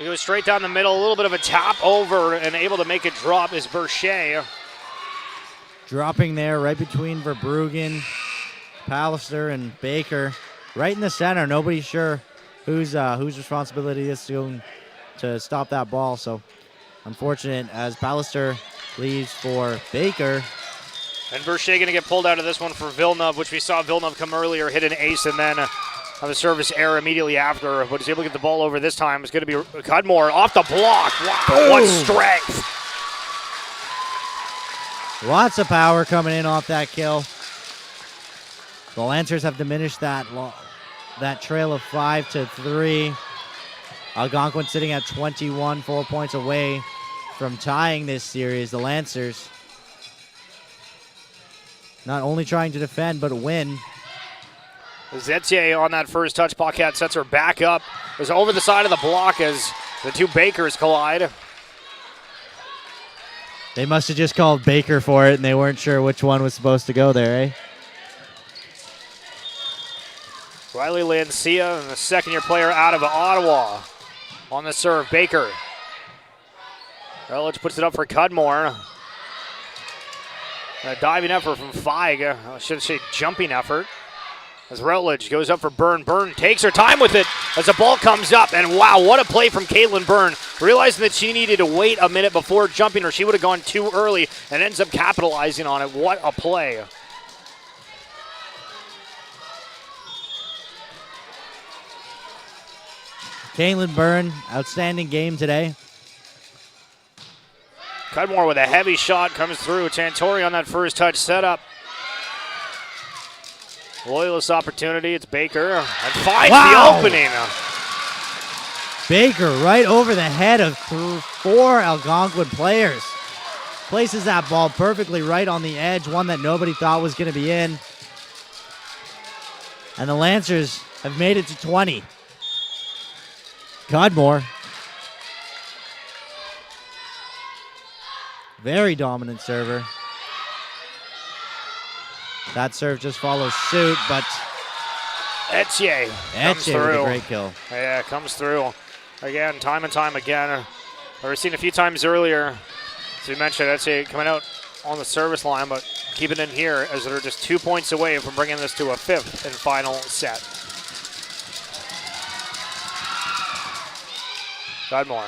He goes straight down the middle, a little bit of a tap over, and able to make it drop is Berchet. Dropping there right between Verbruggen, Pallister, and Baker. Right in the center. Nobody's sure whose responsibility it is to stop that ball. So unfortunate as Pallister leaves for Baker. And Berchet going to get pulled out of this one for Villeneuve, which we saw Villeneuve come earlier, hit an ace, and then have a service error immediately after, but he's able to get the ball over this time. It's going to be Cudmore off the block. Wow, boom. What strength. Lots of power coming in off that kill. The Lancers have diminished that trail of 5-3. Algonquin sitting at 21, 4 points away from tying this series. The Lancers not only trying to defend, but win. Zetier on that first touch. Paquette sets her back up. Is over the side of the block as the two Bakers collide. They must have just called Baker for it, and they weren't sure which one was supposed to go there, eh? Riley Lancia, and the second-year player out of Ottawa. On the serve, Baker. Rutledge puts it up for Cudmore. A diving effort from Feig. I should say jumping effort. As Rutledge goes up for Byrne. Byrne takes her time with it as the ball comes up. And wow, what a play from Caitlin Byrne. Realizing that she needed to wait a minute before jumping or she would have gone too early and ends up capitalizing on it. What a play. Caitlin Byrne, outstanding game today. Cudmore with a heavy shot comes through. Tantori on that first touch setup. Loyalist opportunity. It's Baker and finds the opening. Baker right over the head of 4 Algonquin players. Places that ball perfectly right on the edge, one that nobody thought was going to be in. And the Lancers have made it to 20. Cudmore. Very dominant server. That serve just follows suit, but Etier comes Etier with through. a great kill. Yeah, comes through. Again, time and time again. We've seen a few times earlier, as we mentioned, Etier coming out on the service line, but keeping it in here as they're just 2 points away from bringing this to a 5th and final set. Cudmore.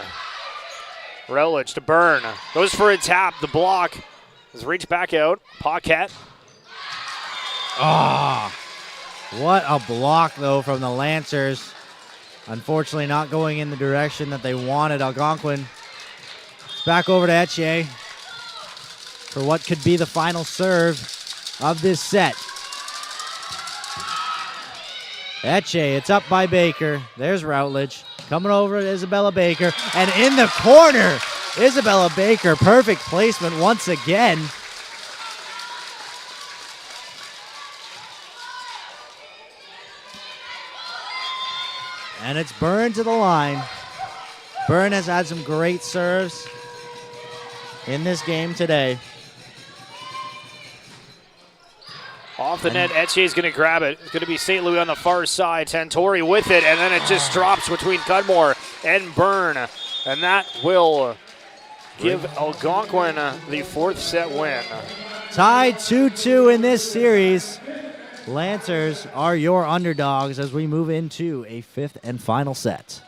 Rutledge to Byrne. Goes for a tap. The block is reached back out. Paquette. What a block, though, from the Lancers. Unfortunately, not going in the direction that they wanted. Algonquin. It's back over to Etier for what could be the final serve of this set. Etier, it's up by Baker. There's Routledge. Coming over to Isabella Baker. And in the corner, Isabella Baker. Perfect placement once again. And it's Byrne to the line. Byrne has had some great serves in this game today. Off the net, Etchier's going to grab it. It's going to be St. Louis on the far side. Tantori with it, and then it just drops between Cudmore and Byrne. And that will give Algonquin the 4th set win. Tied 2-2 in this series. Lancers are your underdogs as we move into a 5th and final set.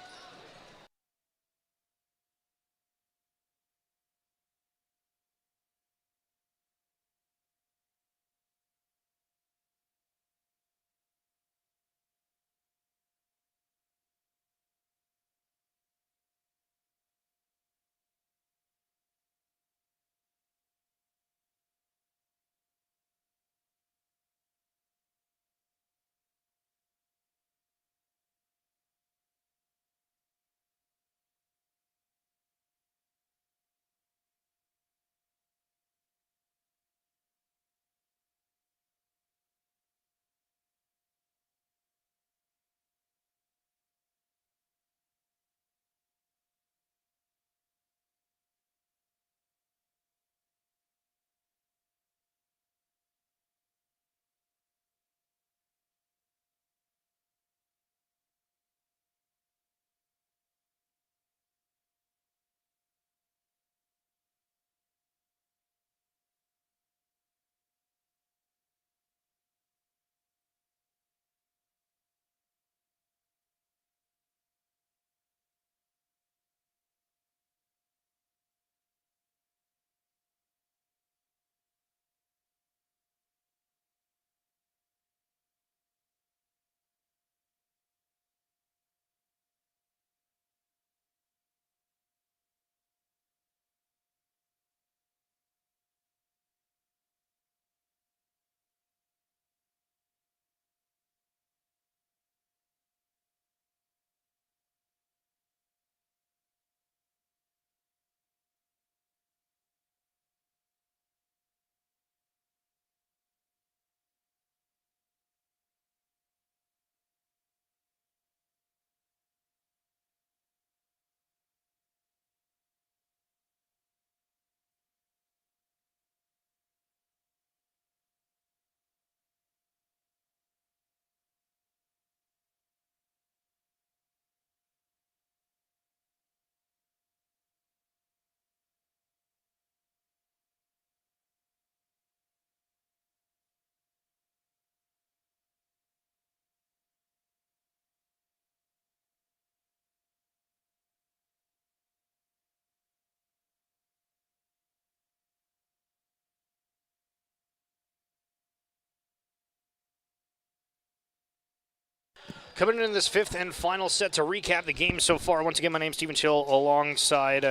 Coming in this fifth and final set to recap the game so far. Once again, my name's Stephen Chill alongside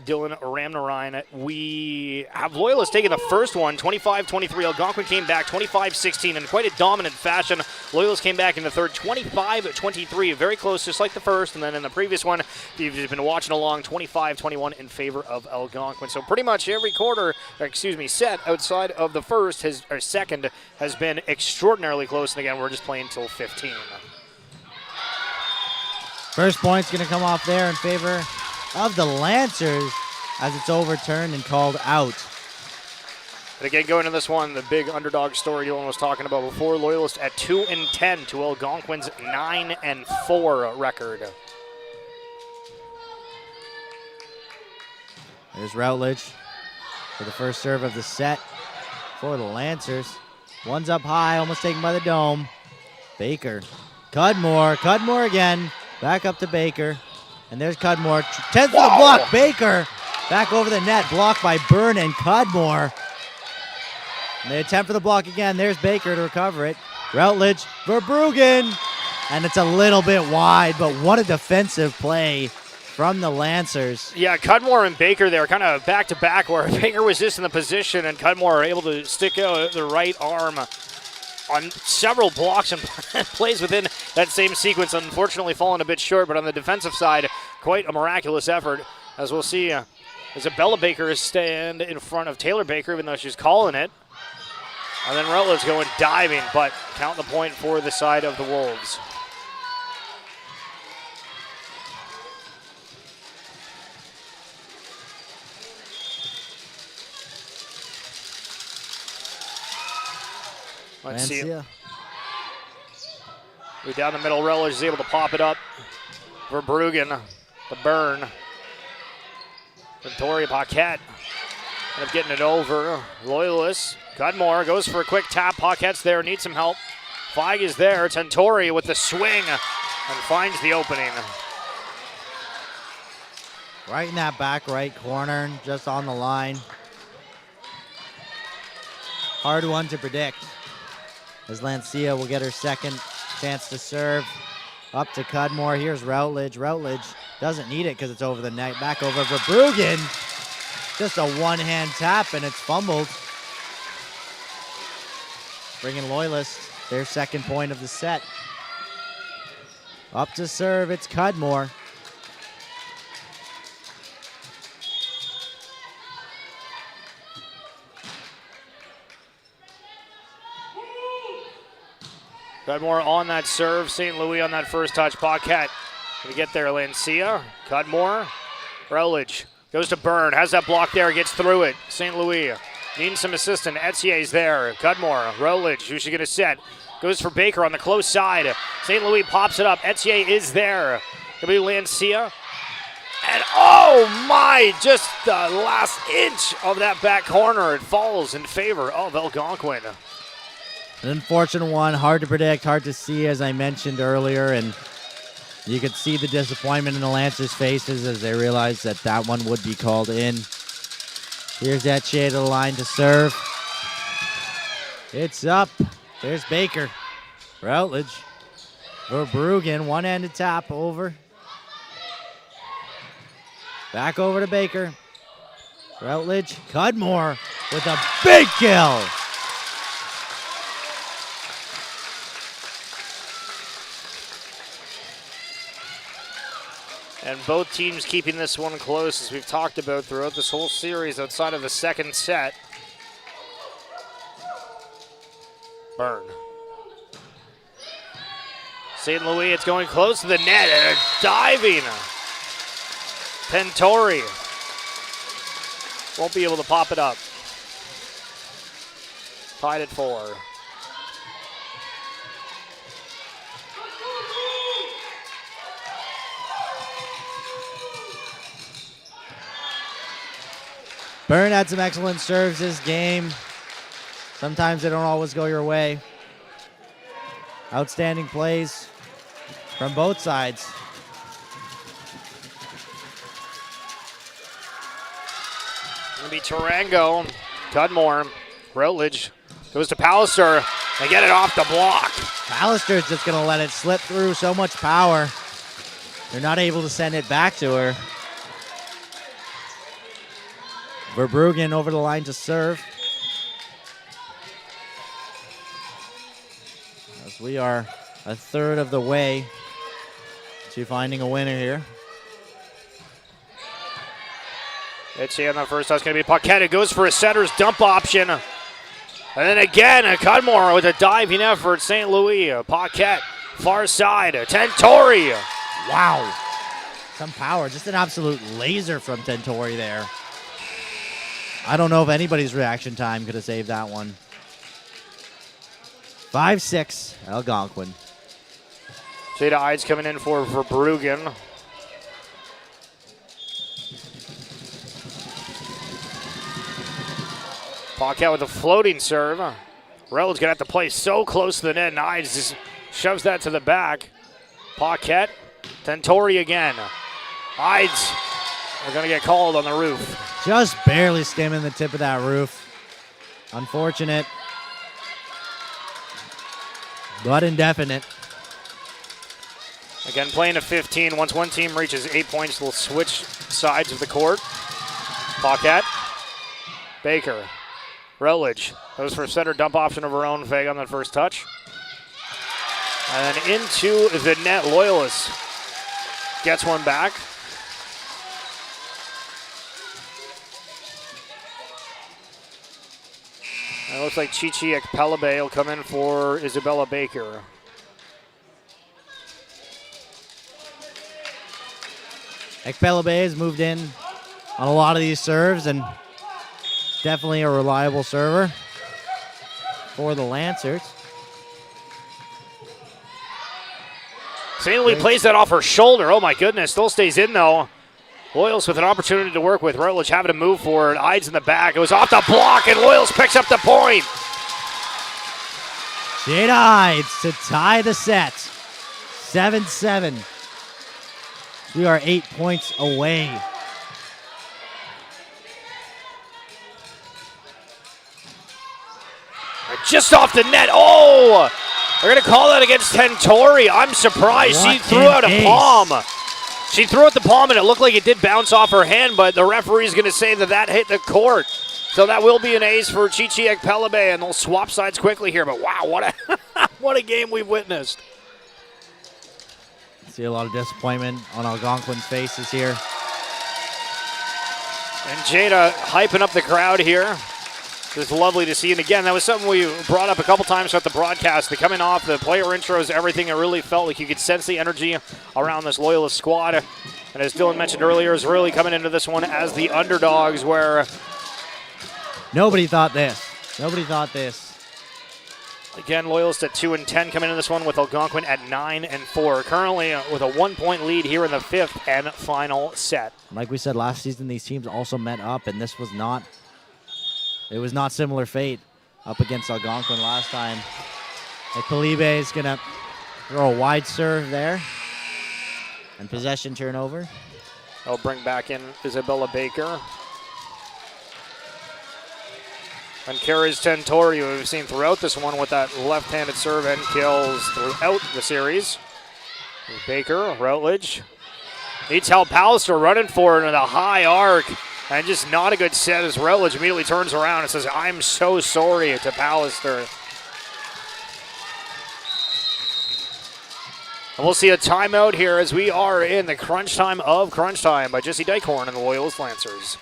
Dylan Ramnarine. We have Loyalist taking the first one, 25-23. Algonquin came back 25-16 in quite a dominant fashion. Loyalist came back in the third, 25-23. Very close, just like the first. And then in the previous one, you've just been watching along, 25-21 in favor of Algonquin. So pretty much every set outside of the second has been extraordinarily close. And again, we're just playing till 15. First point's going to come off there in favor of the Lancers as it's overturned and called out. And again, going into this one, the big underdog story Dylan was talking about before, Loyalist at 2-10 to Algonquin's 9-4 record. There's Routledge for the first serve of the set for the Lancers. One's up high, almost taken by the dome. Baker. Cudmore again. Back up to Baker. And there's Cudmore. 10th for the block. Baker back over the net. Blocked by Byrne and Cudmore. And they attempt for the block again. There's Baker to recover it. Routledge, Verbruggen. And it's a little bit wide, but what a defensive play from the Lancers. Yeah, Cudmore and Baker, they were kind of back-to-back where Baker was just in the position and Cudmore were able to stick out the right arm on several blocks and plays within that same sequence, unfortunately falling a bit short, but on the defensive side, quite a miraculous effort. As we'll see, Isabella Baker stand in front of Taylor Baker, even though she's calling it. And then Routledge going diving, but count the point for the side of the Wolves. Let's see. We're down the middle. Routledge is able to pop it up. Verbruggen, the burn. Victoria Paquette end up getting it over. Loyalist. Cudmore goes for a quick tap. Paquette's there, needs some help. Feig is there. Tentori with the swing and finds the opening. Right in that back right corner, just on the line. Hard one to predict. As Lancia will get her second chance to serve. Up to Cudmore. Here's Routledge. Routledge doesn't need it because it's over the net. Back over Verbruggen. Just a one-hand tap and it's fumbled. Bringing Loyalist their second point of the set. Up to serve, it's Cudmore. Cudmore on that serve. St. Louis on that first touch. Paquette going to get there. Lancia. Cudmore. Routledge goes to Byrne. Has that block there. Gets through it. St. Louis needing some assistance. Etier's there. Cudmore. Routledge. Who's she going to set? Goes for Baker on the close side. St. Louis pops it up. Etier is there. Going to be Lancia. And oh my, just the last inch of that back corner. It falls in favor of Algonquin. An unfortunate one, hard to predict, hard to see, as I mentioned earlier, and you could see the disappointment in the Lancers' faces as they realized that that one would be called in. Here's Etier to the line to serve. It's up. There's Baker. Routledge. Verbruggen, one-handed tap over. Back over to Baker. Routledge. Cudmore with a big kill. And both teams keeping this one close, as we've talked about throughout this whole series outside of the second set. Byrne. St. Louis, it's going close to the net and diving. Tentori won't be able to pop it up. Tied at 4. Byrne had some excellent serves this game. Sometimes they don't always go your way. Outstanding plays from both sides. Going to be Tarango, Cudmore, Routledge goes to Pallister. They get it off the block. Ballister's just going to let it slip through. So much power. They're not able to send it back to her. Verbruggen over the line to serve. As we are a third of the way to finding a winner here. Let's see on the first. That's going to be Paquette. It goes for a setter's dump option. And then again, Cudmore with a diving effort. St. Louis, Paquette, far side. Tentori. Wow. Some power. Just an absolute laser from Tentori there. I don't know if anybody's reaction time could have saved that one. 5-6, Algonquin. Jada Ides coming in for Verbruggen. Paquette with a floating serve. Rutledge going to have to play so close to the net, and Ides just shoves that to the back. Paquette, Tentori again. Ides are going to get called on the roof. Just barely skimming the tip of that roof. Unfortunate, but indefinite. Again, playing to 15. Once one team reaches 8 points, they'll switch sides of the court. Paquette, Baker, Rutledge. Goes for a center dump option of her own. Fag on that first touch. And then into the net. Loyalist gets one back. And it looks like Chichi Ekpelabe will come in for Isabella Baker. Ekpelabe has moved in on a lot of these serves and definitely a reliable server for the Lancers. St. Louis plays that off her shoulder. Oh my goodness, still stays in though. Loyals with an opportunity to work with. Rutledge having to move forward. Ides in the back. It was off the block, and Loyals picks up the point. Jada Ides to tie the set. 7-7. We are 8 points away. Just off the net. Oh! They're going to call that against Tentori. I'm surprised. She threw out a palm. She threw out the palm, and it looked like it did bounce off her hand, but the referee's going to say that that hit the court. So that will be an ace for Chichi Ekpelabe, and they'll swap sides quickly here. But wow, what a game we've witnessed. See a lot of disappointment on Algonquin's faces here. And Jada hyping up the crowd here. It's lovely to see. And again, that was something we brought up a couple times throughout the broadcast. The coming off, the player intros, everything, it really felt like you could sense the energy around this Loyalist squad. And as Dylan mentioned earlier, is really coming into this one as the underdogs where... Nobody thought this. Nobody thought this. Again, Loyalist at 2-10 coming into this one with Algonquin at 9-4. Currently with a 1 point lead here in the fifth and final set. Like we said last season, these teams also met up, and this was not... It was not similar fate up against Algonquin last time. Ekpelabe is going to throw a wide serve there. And possession turnover. They'll bring back in Isabella Baker. And carries Tentori, who we've seen throughout this one with that left-handed serve and kills throughout the series. Baker, Rutledge. Needs help. Pallister running for it in a high arc. And just not a good set as Rutledge immediately turns around and says, I'm so sorry to Pallister. And we'll see a timeout here as we are in the crunch time of crunch time by Jesse Dykehorn and the Loyalist Lancers.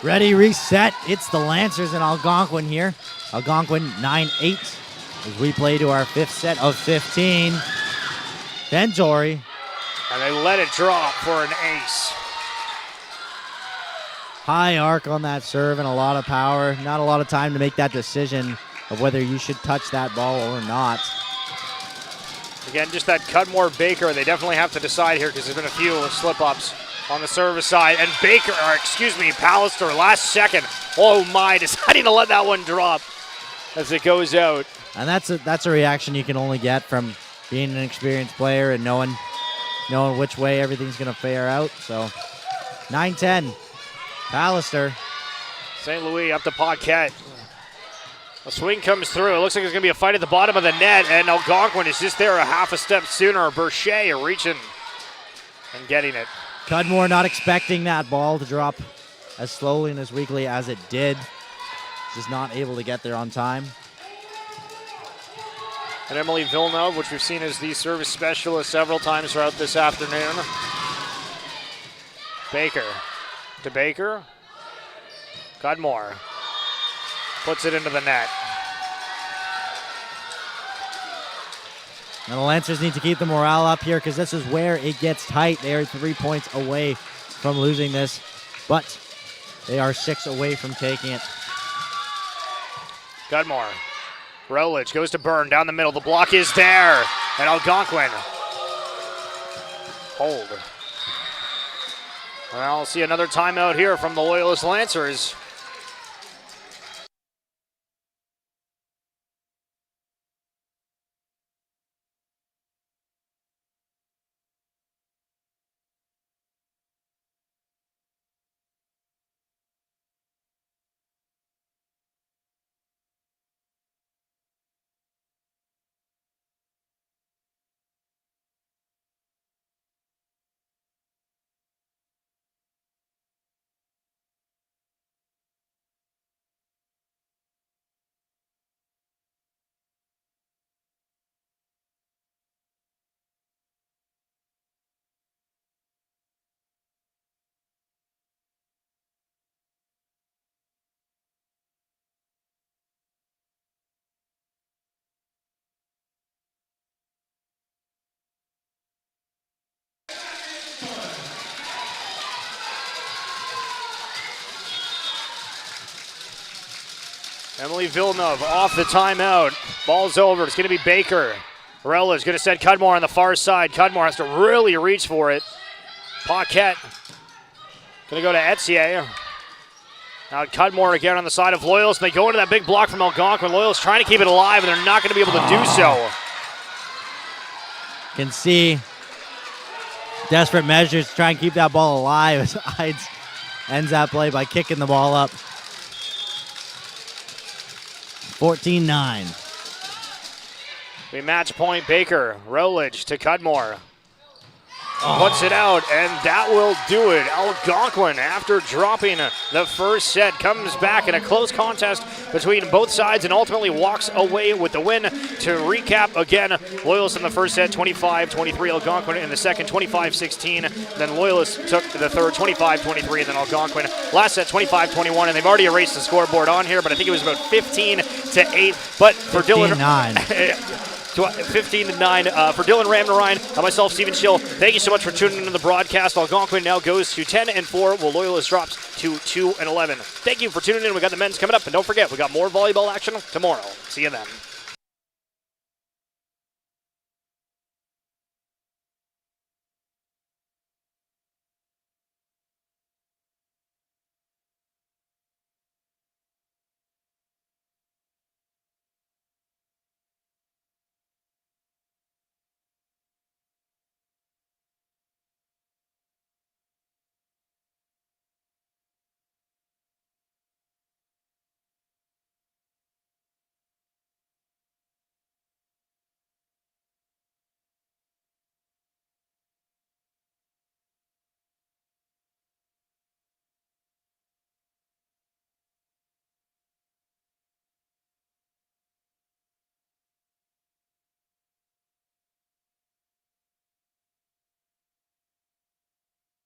Ready, reset. It's the Lancers and Algonquin here. Algonquin 9-8 as we play to our 5th set of 15. Ventori. And they let it drop for an ace. High arc on that serve and a lot of power. Not a lot of time to make that decision of whether you should touch that ball or not. Again, just that Cudmore Baker, they definitely have to decide here because there's been a few slip-ups on the service side. And Baker, or excuse me, Pallister, last second. Oh my, deciding to let that one drop as it goes out. And that's a reaction you can only get from being an experienced player and knowing which way everything's going to fare out. So 9-10, Pallister. St. Louis up to Paquette. A swing comes through. It looks like there's going to be a fight at the bottom of the net, and Algonquin is just there a half a step sooner. Berchet reaching and getting it. Cudmore not expecting that ball to drop as slowly and as weakly as it did. Just not able to get there on time. And Emily Villeneuve, which we've seen as the service specialist several times throughout this afternoon. Baker to Baker. Cudmore puts it into the net. And the Lancers need to keep the morale up here because this is where it gets tight. They are 3 points away from losing this, but they are 6 away from taking it. Cudmore. Rowledge goes to Byrne down the middle. The block is there. And Algonquin. Hold. And I'll see another timeout here from the Loyalist Lancers. Emily Villeneuve off the timeout. Ball's over. It's going to be Baker. Rella is going to send Cudmore on the far side. Cudmore has to really reach for it. Paquette going to go to Etier. Now Cudmore again on the side of Loyalist. They go into that big block from Algonquin. Loyalist trying to keep it alive, and they're not going to be able to do so. Can see desperate measures to try and keep that ball alive as Ides ends that play by kicking the ball up. 14-9. We match point Baker. Rowledge to Cudmore. Puts it out, and that will do it. Algonquin, after dropping the first set, comes back in a close contest between both sides and ultimately walks away with the win. To recap again, Loyalist in the first set, 25-23. Algonquin in the second, 25-16. Then Loyalist took the third, 25-23. And then Algonquin last set, 25-21. And they've already erased the scoreboard on here, but I think it was about 15-8. But for 15-9. 15-9 for Dylan Ramnarine and myself, Stephen Schill. Thank you so much for tuning into the broadcast. Algonquin now goes to 10-4, while Loyalist drops to 2-11. Thank you for tuning in. We got the men's coming up, and don't forget, we got more volleyball action tomorrow. See you then.